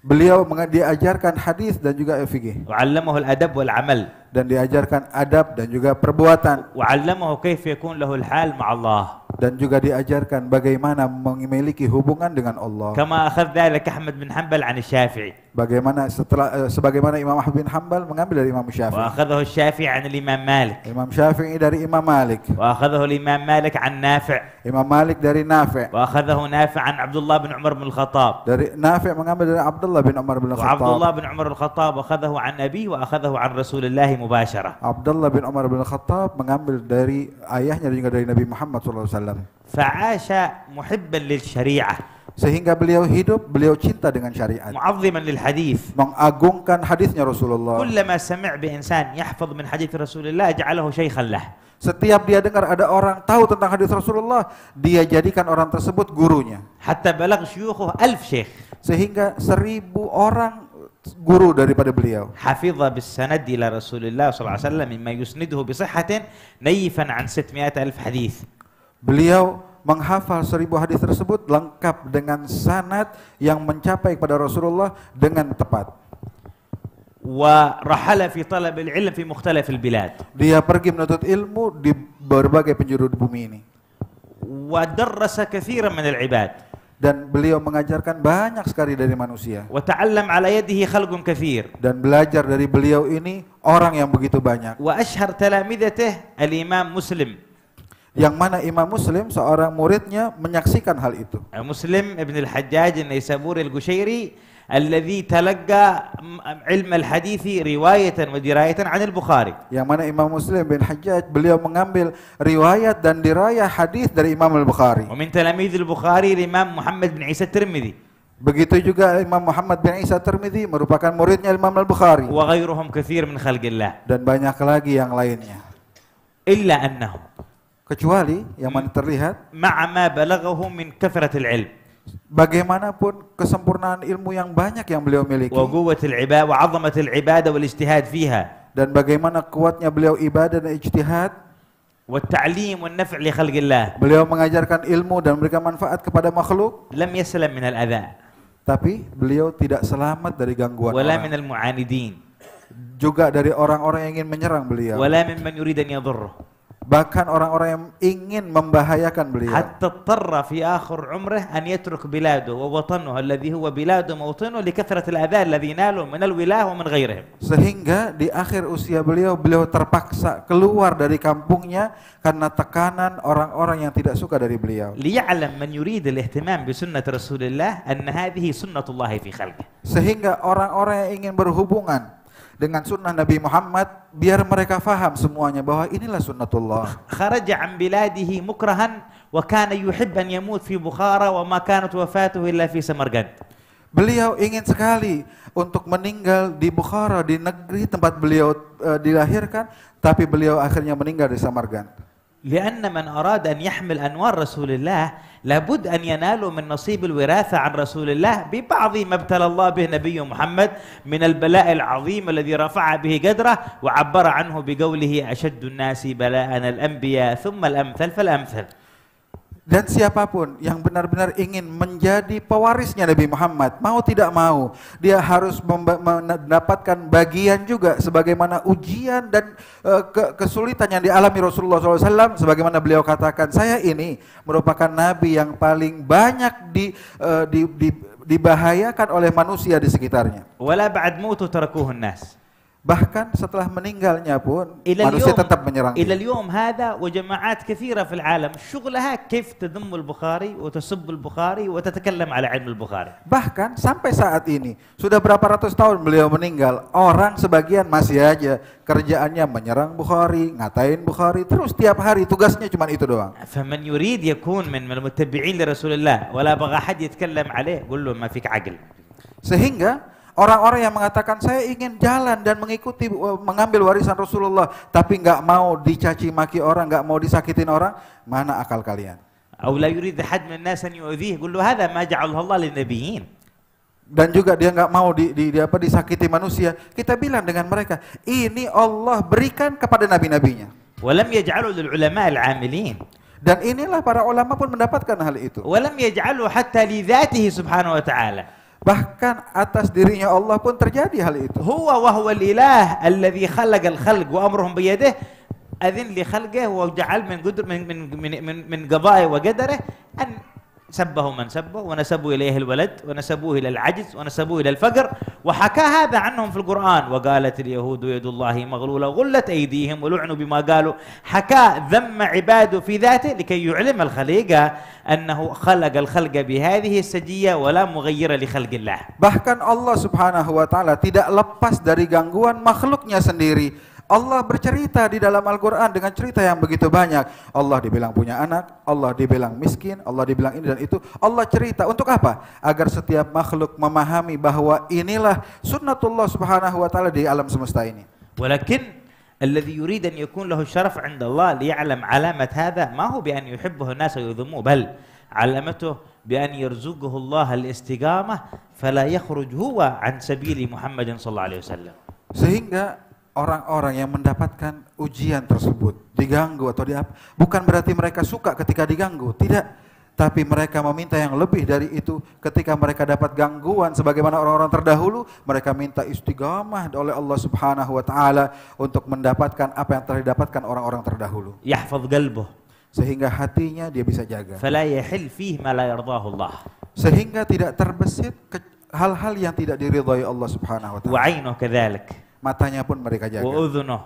Beliau diajarkan hadis dan juga fikih. وعلمه الأدب والعمل. Dan diajarkan adab dan juga perbuatan. وعلمه كيف يكون له الحال مع الله. Dan juga diajarkan bagaimana memiliki hubungan dengan Allah. كما أخذ ذلك أحمد بن حنبل عن الشافعي. Sebagaimana Imam Ahmad bin Hanbal mengambil dari Imam Syafi'i. وأخذه الشافعي عن الإمام مالك. Imam Syafi'i dari Imam Malik. وأخذه الإمام مالك عن نافع. Imam Malik dari Nafi'. وأخذه نافع عن عبد الله بن عمر بن الخطاب. Dari Nafi' mengambil dari Abdullah bin Umar bin وعبد Khattab. الله بن عمر الخطاب أخذه عن أبيه وأخذه عن رسول الله مباشرة. Abdullah bin Umar bin Khattab mengambil dari ayahnya dan juga dari Nabi Muhammad SAW. فعاش محبا للشريعة. Sehingga beliau hidup, beliau cinta dengan syariat. معظما للحديث. Mengagungkan hadisnya Rasulullah. كلما سمع بإنسان يحفظ من حديث رسول الله جعله شيخا له. Setiap dia dengar ada orang tahu tentang hadis Rasulullah, dia jadikan orang tersebut gurunya. حتى بلغ شيوخه 1000 شيخ. Sehingga 1000 orang guru daripada beliau. حفظ بالسند إلى رسول الله صلى الله عليه وسلم مما يسنده بصحة نيفا عن 600,000 حديث. Beliau menghafal 1000 hadis tersebut lengkap dengan sanad yang mencapai kepada Rasulullah dengan tepat. ورحل في طلب العلم في مختلف البلاد. Dia pergi menuntut ilmu di berbagai penjuru bumi ini. ودرس كثيرا من العباد. Dan beliau mengajarkan banyak sekali dari manusia. وتعلم على يده خلق كثير. Dan belajar dari beliau ini orang yang begitu banyak. وأشهر تلامذته الإمام مسلم. Yang mana Imam Muslim seorang muridnya menyaksikan hal itu. مسلم ابن الحجاج النيسابوري القشيري الذي تلقى علم الحديث رواية ودراية عن البخاري. Yang mana Imam Muslim bin Hajjaj beliau mengambil riwayat dan dirayah hadis dari Imam Al-Bukhari. ومن تلاميذ البخاري الإمام محمد بن عيسى الترمذي. Begitu juga Imam Muhammad bin Isa Tirmidzi merupakan muridnya Imam Al-Bukhari. وغيرهم كثير من خلق الله. Dan banyak lagi yang lainnya. إلا أنه Kecuali yang mana terlihat مع ما بلغه من كثرة العلم. bagaimanapun kesempurnaan ilmu yang banyak yang beliau miliki. وقوة العبادة وعظمة العبادة والاجتهاد فيها. Dan bagaimana kuatnya beliau ibadah dan ijtihad. والتعليم والنفع لخلق الله. Beliau mengajarkan ilmu dan memberikan manfaat kepada makhluk. لم يسلم من الأذى. Tapi beliau tidak selamat dari gangguan ولا orang. من المعاندين. Juga dari orang-orang yang ingin menyerang beliau. ولا ممن يريد أن يضره. Bahkan orang-orang yang ingin membahayakan beliau. حتى اضطر في آخر عمره أن يترك بلاده ووطنه الذي هو بلاده موطنه لكثرة الأذى الذي ناله من الولاة ومن غيرهم. Sehingga di akhir usia beliau terpaksa keluar dari kampungnya karena tekanan orang-orang yang tidak suka dari beliau. ليعلم من يريد الاهتمام بسنة رسول الله أن هذه سنة الله في خلقه. Sehingga orang-orang yang ingin berhubungan dengan sunnah Nabi Muhammad, biar mereka faham semuanya bahwa inilah sunnatullah. خرج عن بلاده مكرها وكان يحب أن يموت في بخارى وما كانت وفاته إلا في سمرقند. Beliau ingin sekali untuk meninggal di Bukhara, di negeri tempat beliau dilahirkan, tapi beliau akhirnya meninggal di Samarkand. لأن من أراد أن يحمل أنوار رسول الله لابد أن ينالوا من نصيب الوراثة عن رسول الله ببعض ما ابتلى الله به نبي محمد من البلاء العظيم الذي رفع به قدره وعبر عنه بقوله أشد الناس بلاء الأنبياء ثم الأمثل فالأمثل. Dan siapapun yang benar-benar ingin menjadi pewarisnya Nabi Muhammad, mau tidak mau, dia harus mendapatkan bagian juga sebagaimana ujian dan kesulitan yang dialami Rasulullah SAW. Sebagaimana beliau katakan, saya ini merupakan Nabi yang paling banyak dibahayakan oleh manusia di sekitarnya. ولا بعد موته تركوه الناس. Bahkan setelah meninggalnya pun manusia tetap menyerang إلى dia. اليوم هذا وجماعات كثيرة في العالم شغلها كيف تذم البخاري وتسب البخاري وتتكلم على علم البخاري. Bahkan sampai saat ini sudah berapa ratus tahun beliau meninggal, orang sebagian masih aja kerjaannya menyerang Bukhari, ngatain Bukhari, terus tiap hari tugasnya cuma itu doang. فمن يريد يكون من المتبعين لرسول الله ولا بغى حد يتكلم عليه قل له ما فيك عقل. Sehingga orang-orang yang mengatakan saya ingin jalan dan mengikuti mengambil warisan Rasulullah tapi nggak mau dicaci maki orang, nggak mau disakitin orang, mana akal kalian? أو لا يريد أحد من الناس أن يؤذيه قل له هذا ما جعله الله للنبيين. dan juga dia nggak mau disakiti manusia. Kita bilang dengan mereka, ini Allah berikan kepada nabi-nabinya. ولم يجعلوا للعلماء العاملين. Dan inilah para ulama pun mendapatkan hal itu. ولم يجعلوا حتى لذاته سبحانه وتعالى. Bahkan atas dirinya Allah pun terjadi hal itu. هو وهو الإله الذي خلق الخلق وأمرهم بيده أذن لخلقه وجعل من قدر من قضائه وقدره أن سبه من سبه ونسبوا إليه الولد ونسبوه إلى العجز ونسبوه إلى الفقر وحكى هذا عنهم في القرآن وقالت اليهود يد الله مغلولة غلت أيديهم ولعنوا بما قالوا. حكى ذم عباده في ذاته لكي يعلم الخليقة أنه خلق الخلق بهذه السجية ولا مغير لخلق الله. Bahkan Allah Subhanahu wa taala tidak lepas dari gangguan makhluknya sendiri. Allah bercerita di dalam Al-Quran dengan cerita yang begitu banyak. Allah dibilang punya anak, Allah dibilang miskin, Allah dibilang ini dan itu. Allah cerita untuk apa? Agar setiap makhluk memahami bahwa inilah sunnatullah Subhanahu wa taala di alam semesta ini. ولكن الذي يريد أن يكون له الشرف عند الله ليعلم علامة هذا ما هو بأن يحبه الناس ويذموه، بل علامته بأن يرزقه الله الاستقامة فلا يخرج هو عن سبيل محمد صلى الله عليه وسلم. Sehingga orang-orang yang mendapatkan ujian tersebut diganggu atau bukan berarti mereka suka ketika diganggu, tidak, tapi mereka meminta yang lebih dari itu. Ketika mereka dapat gangguan sebagaimana orang-orang terdahulu, mereka minta istiqamah oleh Allah Subhanahu wa taala untuk mendapatkan apa yang telah didapatkan orang-orang terdahulu. يحفظ قلبه Sehingga hatinya dia bisa jaga. فلا يحل فيه ما لا يرضاه الله. Sehingga tidak terbesit hal-hal yang tidak diridhai Allah Subhanahu wa taala. وعينه كذلك. Matanya pun mereka jaga. وأذنه.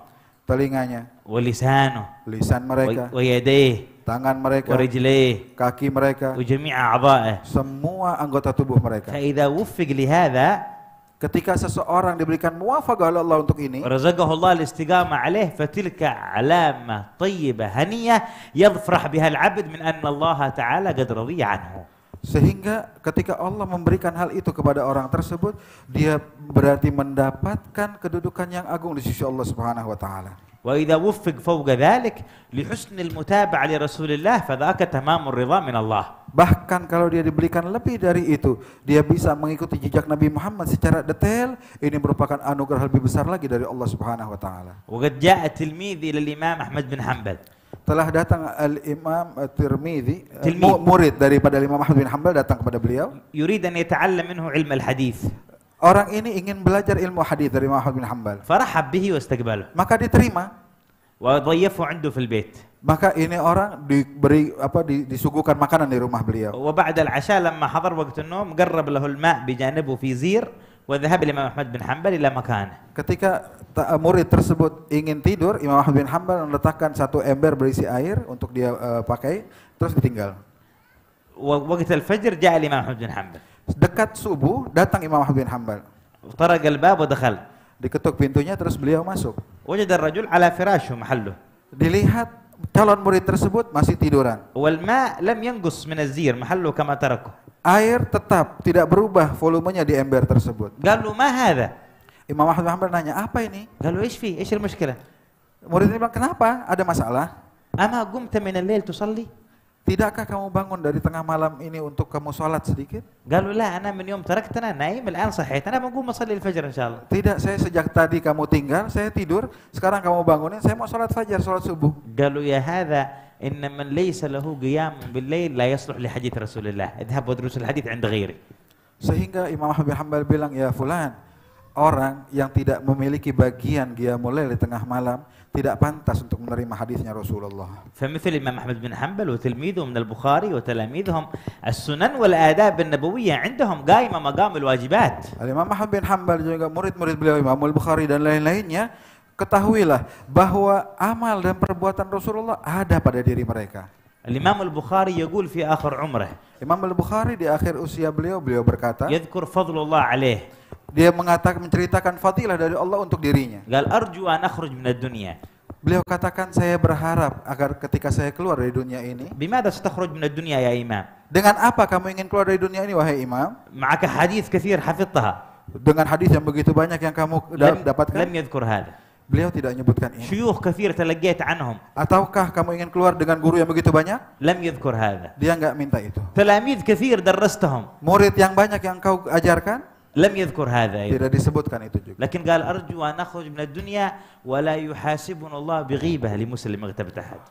Telinganya. ولسانه. Lisan mereka. ويديه. Tangan mereka. ورجليه. Kaki mereka. وجميع أعضائه. Semua anggota tubuh mereka. فإذا وفق لهذا Ketika seseorang diberikan muwafaqah oleh Allah untuk ini, ورزقه الله الاستقامة عليه فتلك علامة طيبة هنية يفرح بها العبد من أن الله تعالى قد رضي عنه. sehingga ketika Allah memberikan hal itu kepada orang tersebut, dia berarti mendapatkan kedudukan yang agung di sisi Allah Subhanahu wa taala. وإذا وفق فوق ذلك لحسن المتابعة لرسول الله فذاك تمام الرضا من الله. Bahkan kalau dia diberikan lebih dari itu, dia bisa mengikuti jejak Nabi Muhammad secara detail, ini merupakan anugerah lebih besar lagi dari Allah Subhanahu wa taala. وقد جاء التلميذ إلى الإمام أحمد بن حنبل. Telah datang Al-Imam Tirmidzi, murid daripada Imam Ahmad bin Hanbal datang kepada beliau. يريد أن يتعلم منه علم الحديث. Orang ini ingin belajar ilmu hadis dari Imam Ahmad bin Hanbal. فرحب به واستقبله. Maka diterima. وضيفه عنده في البيت. Maka ini orang disuguhkan makanan di rumah beliau. وبعد العشاء لما حضر وقت النوم قرب له الماء بجانبه في زير وذهب الإمام أحمد بن حنبل إلى مكانه. Ketika murid tersebut ingin tidur, Imam Ahmad bin Hanbal meletakkan satu ember berisi air untuk dia pakai, terus ditinggal. ووقت الفجر جاء الإمام أحمد بن حنبل. Dekat subuh datang Imam Ahmad bin Hanbal. طرق الباب ودخل. Diketuk pintunya terus beliau masuk. وجد الرجل على فراشه محله. Dilihat calon murid tersebut masih tiduran. والماء لم ينقص من الزير محله كما تركه. Air tetap tidak berubah volumenya di ember tersebut. قال له ما هذا؟ Imam Ahmad bin Hanbal nanya, apa ini? قال له ايش فيه؟ ايش المشكلة؟ Murid ini bilang, kenapa? Ada masalah? أما قمت من الليل تصلي؟ Tidakkah kamu bangun dari tengah malam ini untuk kamu sholat sedikit? قال له لا أنا من يوم تركتنا نايم الآن صحيت أنا بقوم أصلي الفجر إن شاء الله. Tidak, saya sejak tadi kamu tinggal, saya tidur, sekarang kamu bangunin, saya mau sholat fajar, sholat subuh. قال له يا هذا إن من ليس له قيام بالليل لا يصلح لحديث رسول الله اذهب ودرس الحديث عند غيري. Sehingga Imam Ahmad bin Hanbal bilang, ya fulan, orang yang tidak memiliki bagian qiyamul lail di tengah malam tidak pantas untuk menerima hadisnya Rasulullah. فمثل الإمام أحمد بن حنبل وتلميذه من البخاري وتلاميذهم السنن والآداب النبوية عندهم قائمة مقام الواجبات. Imam Ahmad bin Hanbal juga murid-murid beliau Imam Al-Bukhari dan lain-lainnya, ketahuilah bahwa amal dan perbuatan Rasulullah ada pada diri mereka. الإمام البخاري يقول في آخر عمره. Imam Al-Bukhari di akhir usia beliau berkata, يذكر فضل الله عليه. dia menceritakan fadilah dari Allah untuk dirinya. قال أرجو أن أخرج من الدنيا. Beliau katakan, saya berharap agar ketika saya keluar dari dunia ini. بماذا ستخرج من الدنيا يا إمام؟ Dengan apa kamu ingin keluar dari dunia ini wahai imam? معك حديث كثير حفظتها. Dengan hadis yang begitu banyak yang kamu dapatkan. لم يذكر هذا. Beliau tidak menyebutkan ini. شيوخ كثير تلقيت عنهم Ataukah kamu ingin keluar dengan guru yang begitu banyak? لم يذكر هذا. Dia nggak minta itu. تلاميذ كثير درستهم Murid yang banyak yang kau ajarkan? لم يذكر هذا أيضا. Tidak disebutkan itu juga. لكن قال أرجو أن أخرج من الدنيا ولا يحاسبنا الله بغيبة لمسلم اغتبت أحد.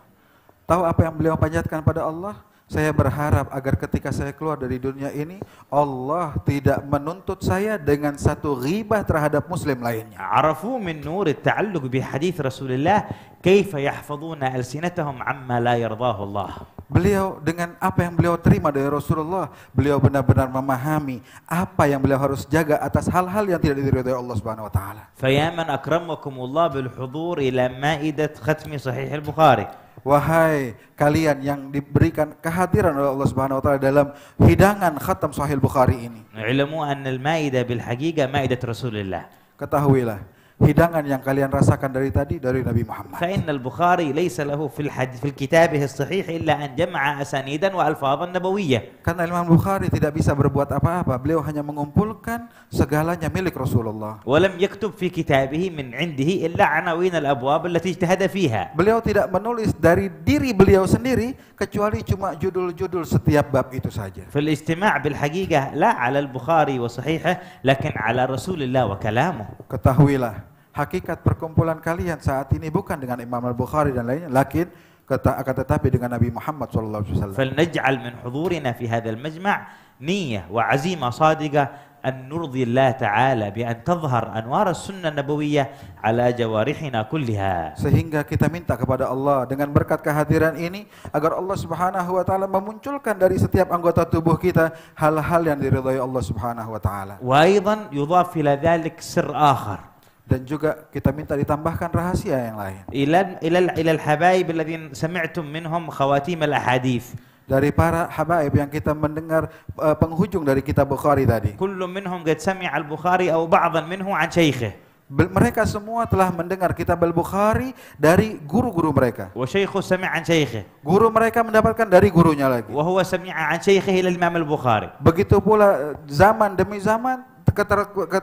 Tahu apa yang beliau panjatkan pada Allah? Saya berharap agar ketika saya keluar dari dunia ini, Allah tidak menuntut saya dengan satu ghibah terhadap muslim lainnya. عرفوا من نور التعلق بحديث رسول الله كيف يحفظون ألسنتهم عما لا يرضاه الله. Beliau dengan apa yang beliau terima dari Rasulullah, beliau benar-benar memahami apa yang beliau harus jaga atas hal-hal yang tidak diridhai Allah Subhanahu wa taala. فيا من أكرمكم الله بالحضور إلى مائدة ختم صحيح البخاري. Wahai kalian yang diberikan kehadiran oleh Allah Subhanahu wa taala dalam hidangan khatam Sahih Bukhari ini. اعلموا أن المائدة بالحقيقة مائدة رسول الله. Ketahuilah, hidangan yang kalian rasakan dari tadi dari Nabi Muhammad. فإن البخاري ليس له في كتابه الصحيح إلا أن جمع أسانيدا وألفاظا نبوية. Karena Imam Bukhari tidak bisa berbuat apa-apa, beliau hanya mengumpulkan segalanya milik Rasulullah. ولم يكتب في كتابه من عنده إلا عناوين الأبواب التي اجتهد فيها. Beliau tidak menulis dari diri beliau sendiri kecuali cuma judul-judul setiap bab itu saja. فالاجتماع بالحقيقة لا على البخاري وصحيحه لكن على رسول الله وكلامه. Ketahuilah, hakikat perkumpulan kalian saat ini bukan dengan Imam Al-Bukhari dan lainnya, lakin akan tetapi dengan Nabi Muhammad SAW. فلنجعل من حضورنا في هذا المجمع نية وعزيمة صادقة أن نرضي الله تعالى بأن تظهر أنوار السنة النبوية على جوارحنا كلها. Sehingga kita minta kepada Allah dengan berkat kehadiran ini agar Allah Subhanahu wa taala memunculkan dari setiap anggota tubuh kita hal-hal yang diridhai Allah Subhanahu wa taala. وأيضا يضاف إلى ذلك سر آخر. Dan juga kita minta ditambahkan rahasia yang lain. إلى الحبايب الذين سمعتم منهم خواتيم الأحاديث. Dari para habaib yang kita mendengar penghujung dari kitab Bukhari tadi. كل منهم قد سمع البخاري أو بعضا منه عن شيخه. Mereka semua telah mendengar kitab Al-Bukhari dari guru-guru mereka. وشيخه سمع عن شيخه. Guru mereka mendapatkan dari gurunya lagi. وهو سمع عن شيخه إلى الإمام البخاري. Begitu pula zaman demi zaman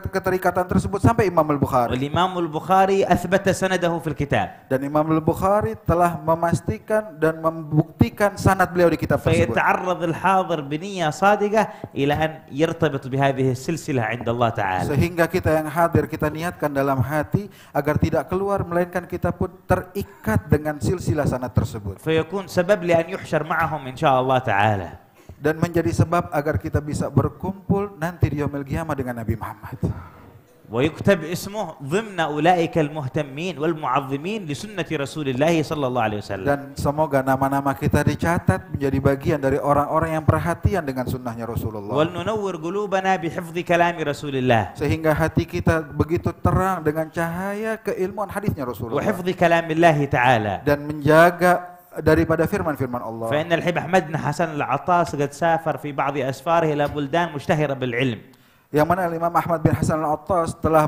keterikatan tersebut sampai Imam Al-Bukhari. والإمام البخاري أثبت سنده في الكتاب. Dan Imam Al-Bukhari telah memastikan dan membuktikan sanad beliau di kitab tersebut. فيتعرض الحاضر بنية صادقة إلى أن يرتبط بهذه السلسلة عند الله تعالى. Sehingga kita yang hadir kita niatkan dalam hati agar tidak keluar melainkan kita pun terikat dengan silsilah sanad tersebut. فيكون سبب لأن يحشر معهم إن شاء الله تعالى. Dan menjadi sebab agar kita bisa berkumpul nanti di yaumil qiyamah dengan Nabi Muhammad. ويكتب اسمه ضمن أولئك المهتمين والمعظمين لسنة رسول الله صلى الله عليه وسلم. Dan semoga nama-nama kita dicatat menjadi bagian dari orang-orang yang perhatian dengan sunnahnya Rasulullah. ولننور قلوبنا بحفظ كلام رسول الله. Sehingga hati kita begitu terang dengan cahaya keilmuan hadisnya Rasulullah. وحفظ كلام الله تعالى. Dan menjaga daripada firman-firman Allah. فإن الحب أحمد بن حسن العطاس قد سافر في بعض أسفاره إلى بلدان مشتهرة بالعلم. Yang mana Imam Ahmad bin Hasan al-Attas telah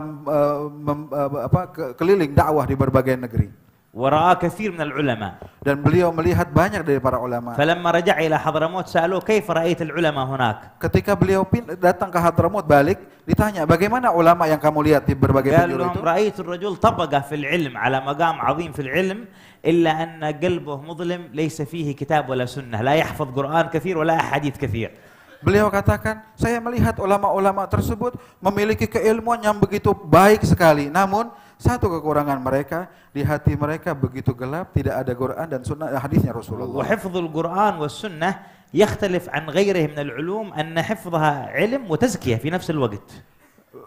keliling dakwah di berbagai negeri. ورأى كثير من العلماء. Dan beliau melihat banyak dari para ulama. فلما رجع إلى حضرموت سألوه كيف رأيت العلماء هناك؟ Ketika beliau datang ke Hadramut balik, ditanya bagaimana ulama yang kamu lihat di berbagai قال penjuru لهم itu? رأيت الرجل طبقة في العلم على مقام عظيم في العلم إلا أن قلبه مظلم ليس فيه كتاب ولا سنة لا يحفظ قرآن كثير ولا أحاديث كثير. Beliau katakan, saya melihat ulama-ulama tersebut memiliki keilmuan yang begitu baik sekali. Namun satu kekurangan mereka, di hati mereka begitu gelap, tidak ada Quran dan sunnah hadisnya Rasulullah. وحفظ القرآن والسنة يختلف عن غيره من العلوم أن حفظها علم وتزكية في نفس الوقت.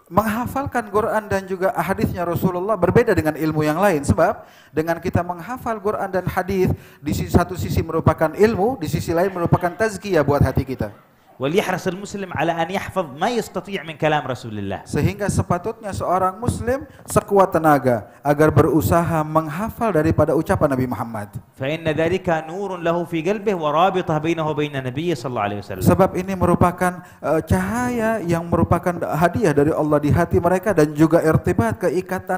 Menghafalkan Quran dan juga hadisnya Rasulullah berbeda dengan ilmu yang lain, sebab dengan kita menghafal Quran dan hadis di satu sisi merupakan ilmu, di sisi lain merupakan tazkiyah buat hati kita. وليحرص المسلم على أن يحفظ ما يستطيع من كلام رسول الله. Sehingga sepatutnya seorang muslim sekuat tenaga agar berusaha menghafal daripada ucapan Nabi Muhammad. فإن ذلك نور له في قلبه ورابطة بينه وبين النبي صلى الله عليه وسلم. Sebab ini merupakan cahaya yang merupakan hadiah dari Allah di hati mereka dan juga irtibat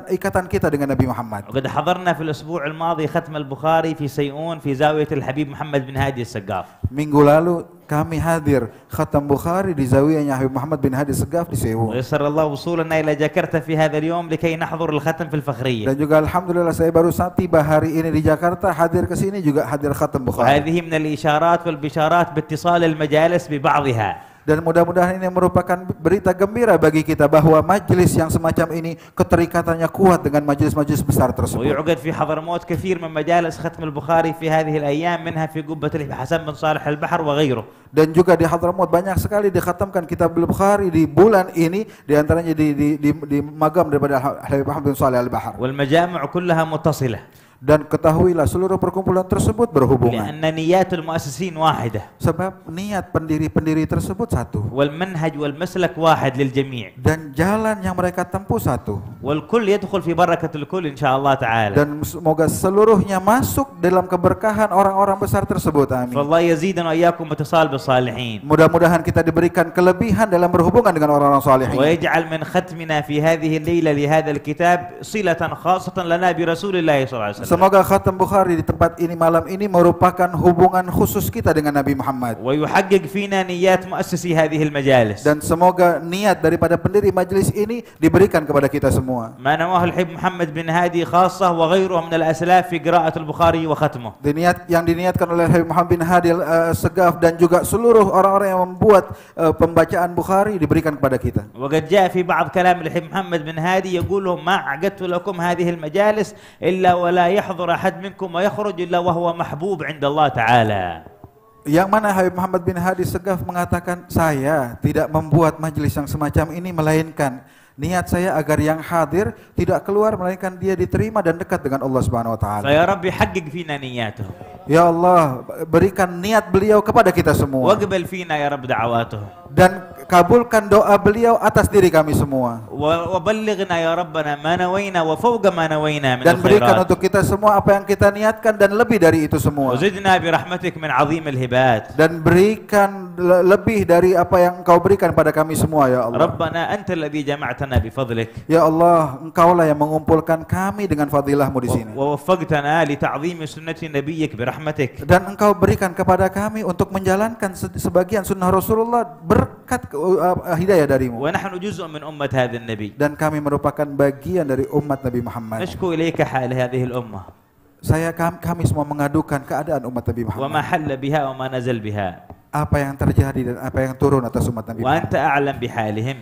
ikatan kita dengan Nabi Muhammad. وقد حضرنا في الأسبوع الماضي ختم البخاري في سيئون في زاوية الحبيب محمد بن هادي السقاف. Minggu lalu kami hadir khatam Bukhari di zawiyahnya Habib Muhammad bin Hadi Segaf di Sewu. ويسر الله وصولنا إلى جاكرتا في هذا اليوم لكي نحضر الختم في الفخرية. الطيب. Dan juga alhamdulillah saya baru tiba hari ini di Jakarta, hadir ke sini juga hadir khatam Bukhari. وهذه من الإشارات والبشارات باتصال المجالس ببعضها. Dan mudah-mudahan ini merupakan berita gembira bagi kita bahwa majelis yang semacam ini keterikatannya kuat dengan majelis-majelis besar tersebut. ويعقد في حضرموت كثير من مجالس ختم البخاري في هذه الأيام منها في قبة حسن بن صالح البحر وغيره. Dan juga di Hadramaut banyak sekali dikhatamkan kitab Bukhari di bulan ini, di antaranya di magam daripada Habib Muhammad bin Shalih Al-Bahar. والمجامع كلها متصلة. Dan ketahuilah seluruh perkumpulan tersebut berhubungan. لأن نيات المؤسسين واحدة. Sebab niat pendiri-pendiri tersebut satu. والمنهج والمسلك واحد للجميع. Dan jalan yang mereka tempuh satu. والكل يدخل في بركة الكل إن شاء الله تعالى. Dan semoga seluruhnya masuk dalam keberkahan orang-orang besar tersebut. Amin. فالله يزيدنا وإياكم اتصال بالصالحين. Mudah-mudahan kita diberikan kelebihan dalam berhubungan dengan orang-orang salihin. ويجعل من ختمنا في هذه الليلة لهذا الكتاب صلة خاصة لنا برسول الله صلى الله عليه وسلم. Semoga khatam Bukhari di tempat ini malam ini merupakan hubungan khusus kita dengan Nabi Muhammad. ويحقق فينا نيات مؤسسي هذه المجالس. Dan semoga niat daripada pendiri majelis ini diberikan kepada kita semua. ما نواه الحبيب محمد بن هادي خاصة وغيره من الأسلاف في قراءة البخاري وختمه. Yang diniatkan oleh Habib Muhammad bin Hadi Segaf dan juga seluruh orang-orang yang membuat pembacaan Bukhari diberikan kepada kita. وقد جاء في بعض كلام الحبيب محمد بن هادي يقول لهم ما عقدت لكم هذه المجالس إلا ولا يحضر أحد منكم ويخرج إلا وهو محبوب عند الله تعالى. Yang mana Habib Muhammad bin Hadi Segaf mengatakan, saya tidak membuat majelis yang semacam ini melainkan niat saya agar yang hadir tidak keluar melainkan dia diterima dan dekat dengan Allah Subhanahu wa taala. فيا رب يحقق فينا نياته. Ya Allah, berikan niat beliau kepada kita semua. واقبل فينا يا رب دعواته. Dan kabulkan doa beliau atas diri kami semua. وبلغنا يا ربنا ما نوينا وفوق ما نوينا من Dan berikan الخيرات. untuk kita semua apa yang kita niatkan dan lebih dari itu semua. وزدنا برحمتك من عظيم الهبات. Dan berikan lebih dari apa yang Engkau berikan pada kami semua ya Allah. ربنا أنت الذي جمعتنا بفضلك. Ya Allah, Engkaulah yang mengumpulkan kami dengan fadilah-Mu di sini. ووفقتنا لتعظيم سنة نبيك برحمتك. Dan Engkau berikan kepada kami untuk menjalankan sebagian sunnah Rasulullah berkat hidayah darimu. ونحن جزء من أمة هذا النبي. Dan kami merupakan bagian dari umat Nabi Muhammad. نشكو إليك حال هذه الأمة. Kami semua mengadukan keadaan umat Nabi Muhammad. وما حل بها وما نزل بها. Apa yang terjadi dan apa yang turun atas umat Nabi Muhammad. وأنت أعلم بحالهم.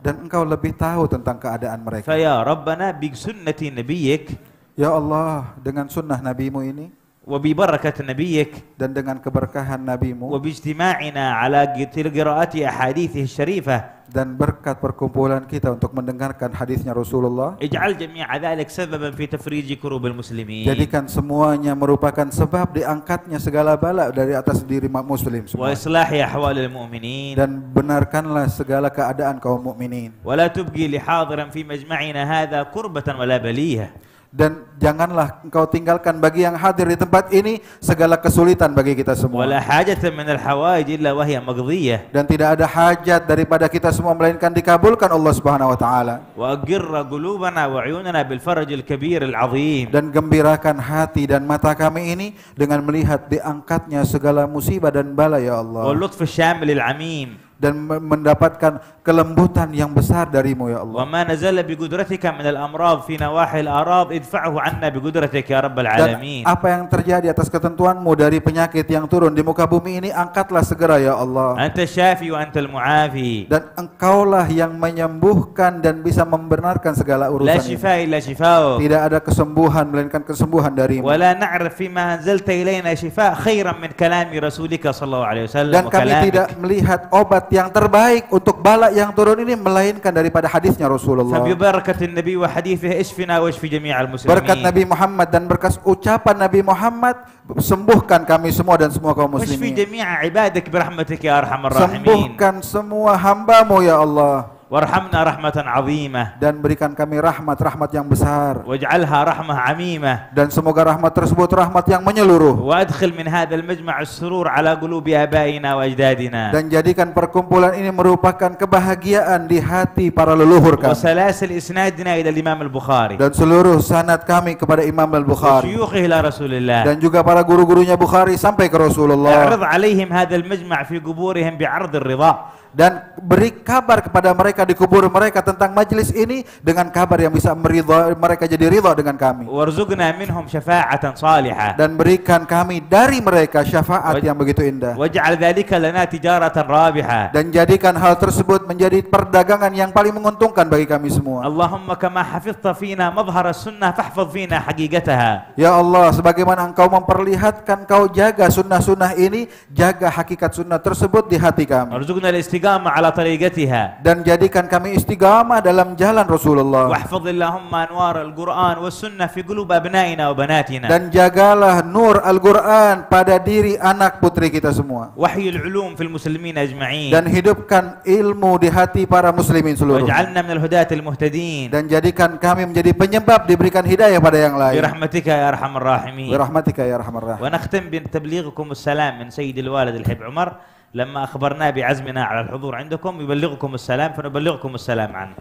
Dan Engkau lebih tahu tentang keadaan mereka. فيا ربنا بسنة نبيك. Ya Allah, dengan sunnah Nabi-Mu ini وببركة نبيك. dan dengan keberkahan Nabi-Mu وباجتماعنا على قراءة أحاديثه الشريفة. dan berkat perkumpulan kita untuk mendengarkan hadisnya Rasulullah, اجعل جميع ذلك سببا في تفريج كروب المسلمين. jadikan semuanya merupakan sebab diangkatnya segala bala dari atas diri muslim semua. وإصلاح أحوال المؤمنين. Dan benarkanlah segala keadaan kaum mukminin. ولا تبقي لحاضرا في مجمعنا هذا كربة ولا بلية. Dan janganlah Engkau tinggalkan bagi yang hadir di tempat ini segala kesulitan bagi kita semua. ولا حاجة من الحوائج إلا وهي مقضية. Dan tidak ada hajat daripada kita semua melainkan dikabulkan Allah Subhanahu wa taala. وأقر قلوبنا وعيوننا بالفرج الكبير العظيم. Dan gembirakan hati dan mata kami ini dengan melihat diangkatnya segala musibah dan bala ya Allah. واللطف الشامل العميم. Dan mendapatkan kelembutan yang besar darimu ya Allah. وما نزل بقدرتك من الأمراض في نواحي الأعراض ادفعه عنا بقدرتك يا رب Dan العالمين. apa yang terjadi atas ketentuanmu dari penyakit yang turun di muka bumi ini, angkatlah segera ya Allah. أنت الشافي وأنت المعافي. Dan Engkaulah yang menyembuhkan dan bisa membenarkan segala لا urusan ini. شفاء إلا شفاؤك. Tidak ada kesembuhan melainkan kesembuhan darimu. ولا نعرف فيما أنزلت إلينا شفاء خيرا من كلام رسولك صلى الله عليه وسلم Dan kami tidak وكلامك. melihat obat yang terbaik untuk bala yang turun ini melainkan daripada hadisnya Rasulullah. فببركة النبي وحديثه اشفنا واشف جميع Berkat المسلمين. Nabi Muhammad dan berkat ucapan Nabi Muhammad, sembuhkan kami semua dan semua kaum واشف muslimin. جميع عبادك برحمتك يا أرحم الراحمين. Sembuhkan semua hamba-Mu ya Allah. وارحمنا رحمة عظيمة. Dan berikan kami rahmat yang besar. واجعلها رحمة عميمة. Dan semoga rahmat tersebut rahmat yang menyeluruh. وادخل من هذا المجمع السرور على قلوب آبائنا وأجدادنا. Dan jadikan perkumpulan ini merupakan kebahagiaan di hati para leluhur kami. وسلاسل إسنادنا إلى الإمام البخاري. Dan seluruh sanad kami kepada Imam Al-Bukhari. وشيوخه إلى رسول الله. Dan juga para guru-gurunya Bukhari sampai ke Rasulullah. اعرض عليهم هذا المجمع في قبورهم بعرض الرضا. dan beri kabar kepada mereka di kubur mereka tentang majlis ini dengan kabar yang bisa mereka jadi ridha dengan kami. وارزقنا منهم شفاعة صالحة. Dan berikan kami dari mereka syafaat yang begitu indah. واجعل ذلك لنا تجارة رابحة. Dan jadikan hal tersebut menjadi perdagangan yang paling menguntungkan bagi kami semua. اللهم كما حفظت فينا مظهر السنة فاحفظ فينا حقيقتها. Ya Allah, sebagaimana Engkau memperlihatkan, Kau jaga sunnah-sunnah ini, jaga hakikat sunnah tersebut di hati kami. وارزقنا الاستقامة على طريقتها. Dan jadikan kami istiqamah dalam jalan Rasulullah. واحفظ اللهم أنوار القرآن والسنة في قلوب أبنائنا وبناتنا. Dan jagalah nur Al-Quran pada diri anak putri kita semua. وحي العلوم في المسلمين أجمعين. Dan hidupkan ilmu di hati para muslimin seluruh. واجعلنا من الهداة المهتدين. Dan jadikan kami menjadi penyebab diberikan hidayah pada yang lain. برحمتك يا أرحم الراحمين. Birahmatika ya arhamar rahim. ونختم بتبليغكم السلام من سيد الوالد الحب عمر لما أخبرنا بعزمنا على الحضور عندكم يبلغكم السلام فنبلغكم السلام عنه.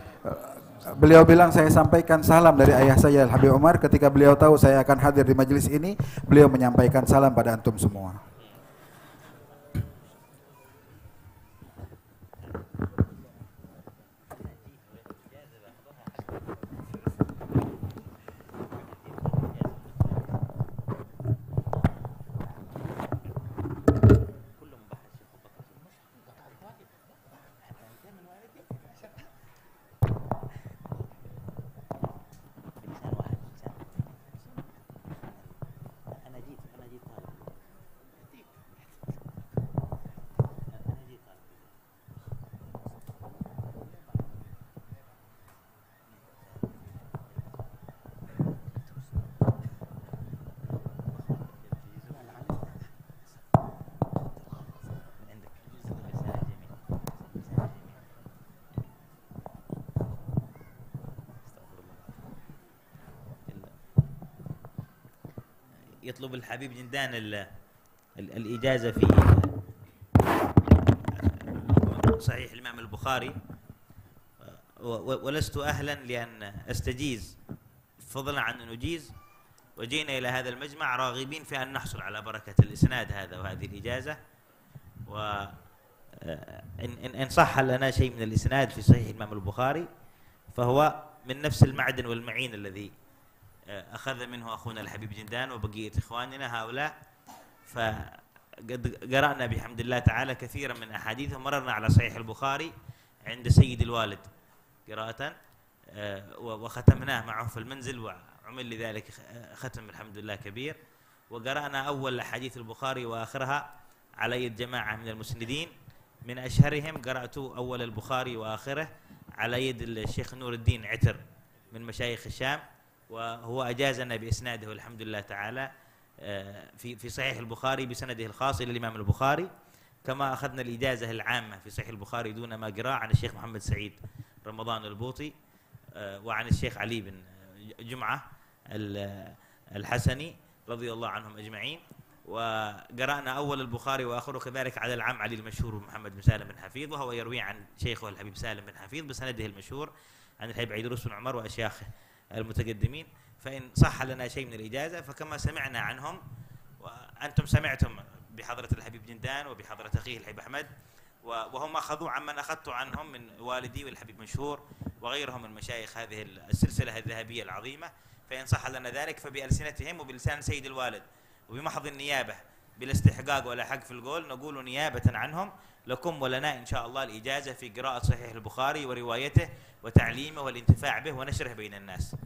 Beliau bilang saya sampaikan salam dari ayah saya Al-Habib Umar. Ketika beliau tahu saya akan hadir di majelis ini, beliau menyampaikan salam pada antum semua. يطلب الحبيب جندان الإجازة في صحيح الإمام البخاري، ولست أهلا لأن أستجيز فضلا عن أن أجيز، وجينا إلى هذا المجمع راغبين في أن نحصل على بركة الإسناد هذا وهذه الإجازة. وإن صح لنا شيء من الإسناد في صحيح الإمام البخاري فهو من نفس المعدن والمعين الذي أخذ منه أخونا الحبيب جندان وبقية إخواننا هؤلاء. فقد قرأنا بحمد الله تعالى كثيرا من أحاديث ومررنا على صحيح البخاري عند سيد الوالد قراءة وختمناه معه في المنزل وعمل لذلك ختم الحمد لله كبير. وقرأنا أول أحاديث البخاري وآخرها على يد جماعة من المسندين، من أشهرهم قرأت أول البخاري وآخره على يد الشيخ نور الدين عتر من مشايخ الشام، وهو أجازنا بإسناده الحمد لله تعالى في صحيح البخاري بسنده الخاص إلى الإمام البخاري، كما أخذنا الإجازة العامة في صحيح البخاري دون ما قراءة عن الشيخ محمد سعيد رمضان البوطي وعن الشيخ علي بن جمعة الحسني رضي الله عنهم أجمعين. وقرأنا أول البخاري وآخره كذلك على العم علي المشهور محمد بن سالم بن حفيظ، وهو يروي عن شيخه الحبيب سالم بن حفيظ بسنده المشهور عن الحبيب عيدروس بن عمر وأشياخه المتقدمين. فإن صح لنا شيء من الإجازة فكما سمعنا عنهم وأنتم سمعتم بحضرة الحبيب جندان وبحضرة أخيه الحبيب أحمد، وهم أخذوا عمن أخذت عنهم من والدي والحبيب مشهور وغيرهم من مشايخ هذه السلسلة الذهبية العظيمة. فإن صح لنا ذلك فبألسنتهم وبلسان سيد الوالد وبمحض النيابة بلا استحقاق ولا حق في القول نقول نيابة عنهم لكم ولنا إن شاء الله الإجازة في قراءة صحيح البخاري وروايته وتعليمه والانتفاع به ونشره بين الناس.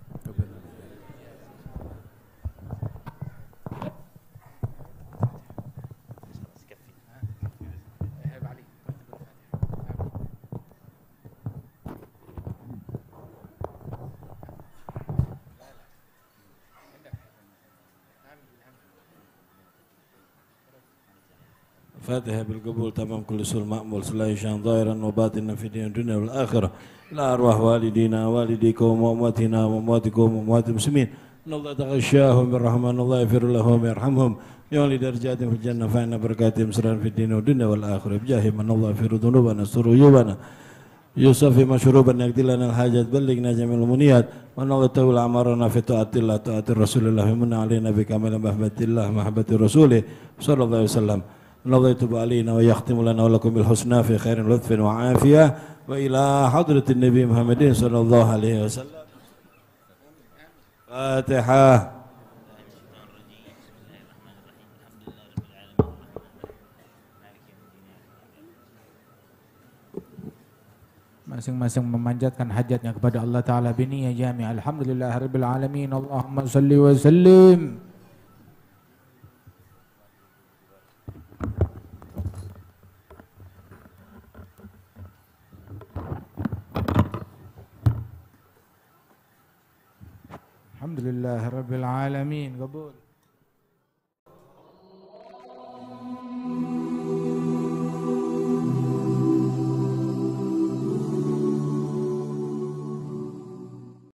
فاتحة بالقبول تمام كل سور مأمول صلاة شان ظاهرا وباطنا في دين الدنيا والآخرة إلى أرواح والدينا والديكم وأمواتنا وأمواتكم وأموات المسلمين إن الله تغشاهم بالرحمن الله يغفر لهم ويرحمهم يولي درجاتهم في الجنة فإن بركاتهم سرا في الدين والدنيا والآخرة بجاه من الله يغفر ذنوبنا استر عيوبنا يوسف مشروبا يقضي لنا الحاجات بلغنا جميع المنيات وأن الله طول أعمارنا في طاعة الله طاعة رسول الله ومن علينا بكامل محبة الله محبة رسوله صلى الله عليه وسلم. الله يتوب علينا ويختم لنا ولكم بالحسنى في خير لطف وعافية وإلى حضرة النبي محمد صلى الله عليه وسلم. فاتحة. Masing-masing memanjatkan hajatnya kepada Allah Ta'ala biniyah jami'. Alhamdulillahirabbil alamin. Allahumma salli wa sallim. Alhamdulillahirabbil alamin. Qabul.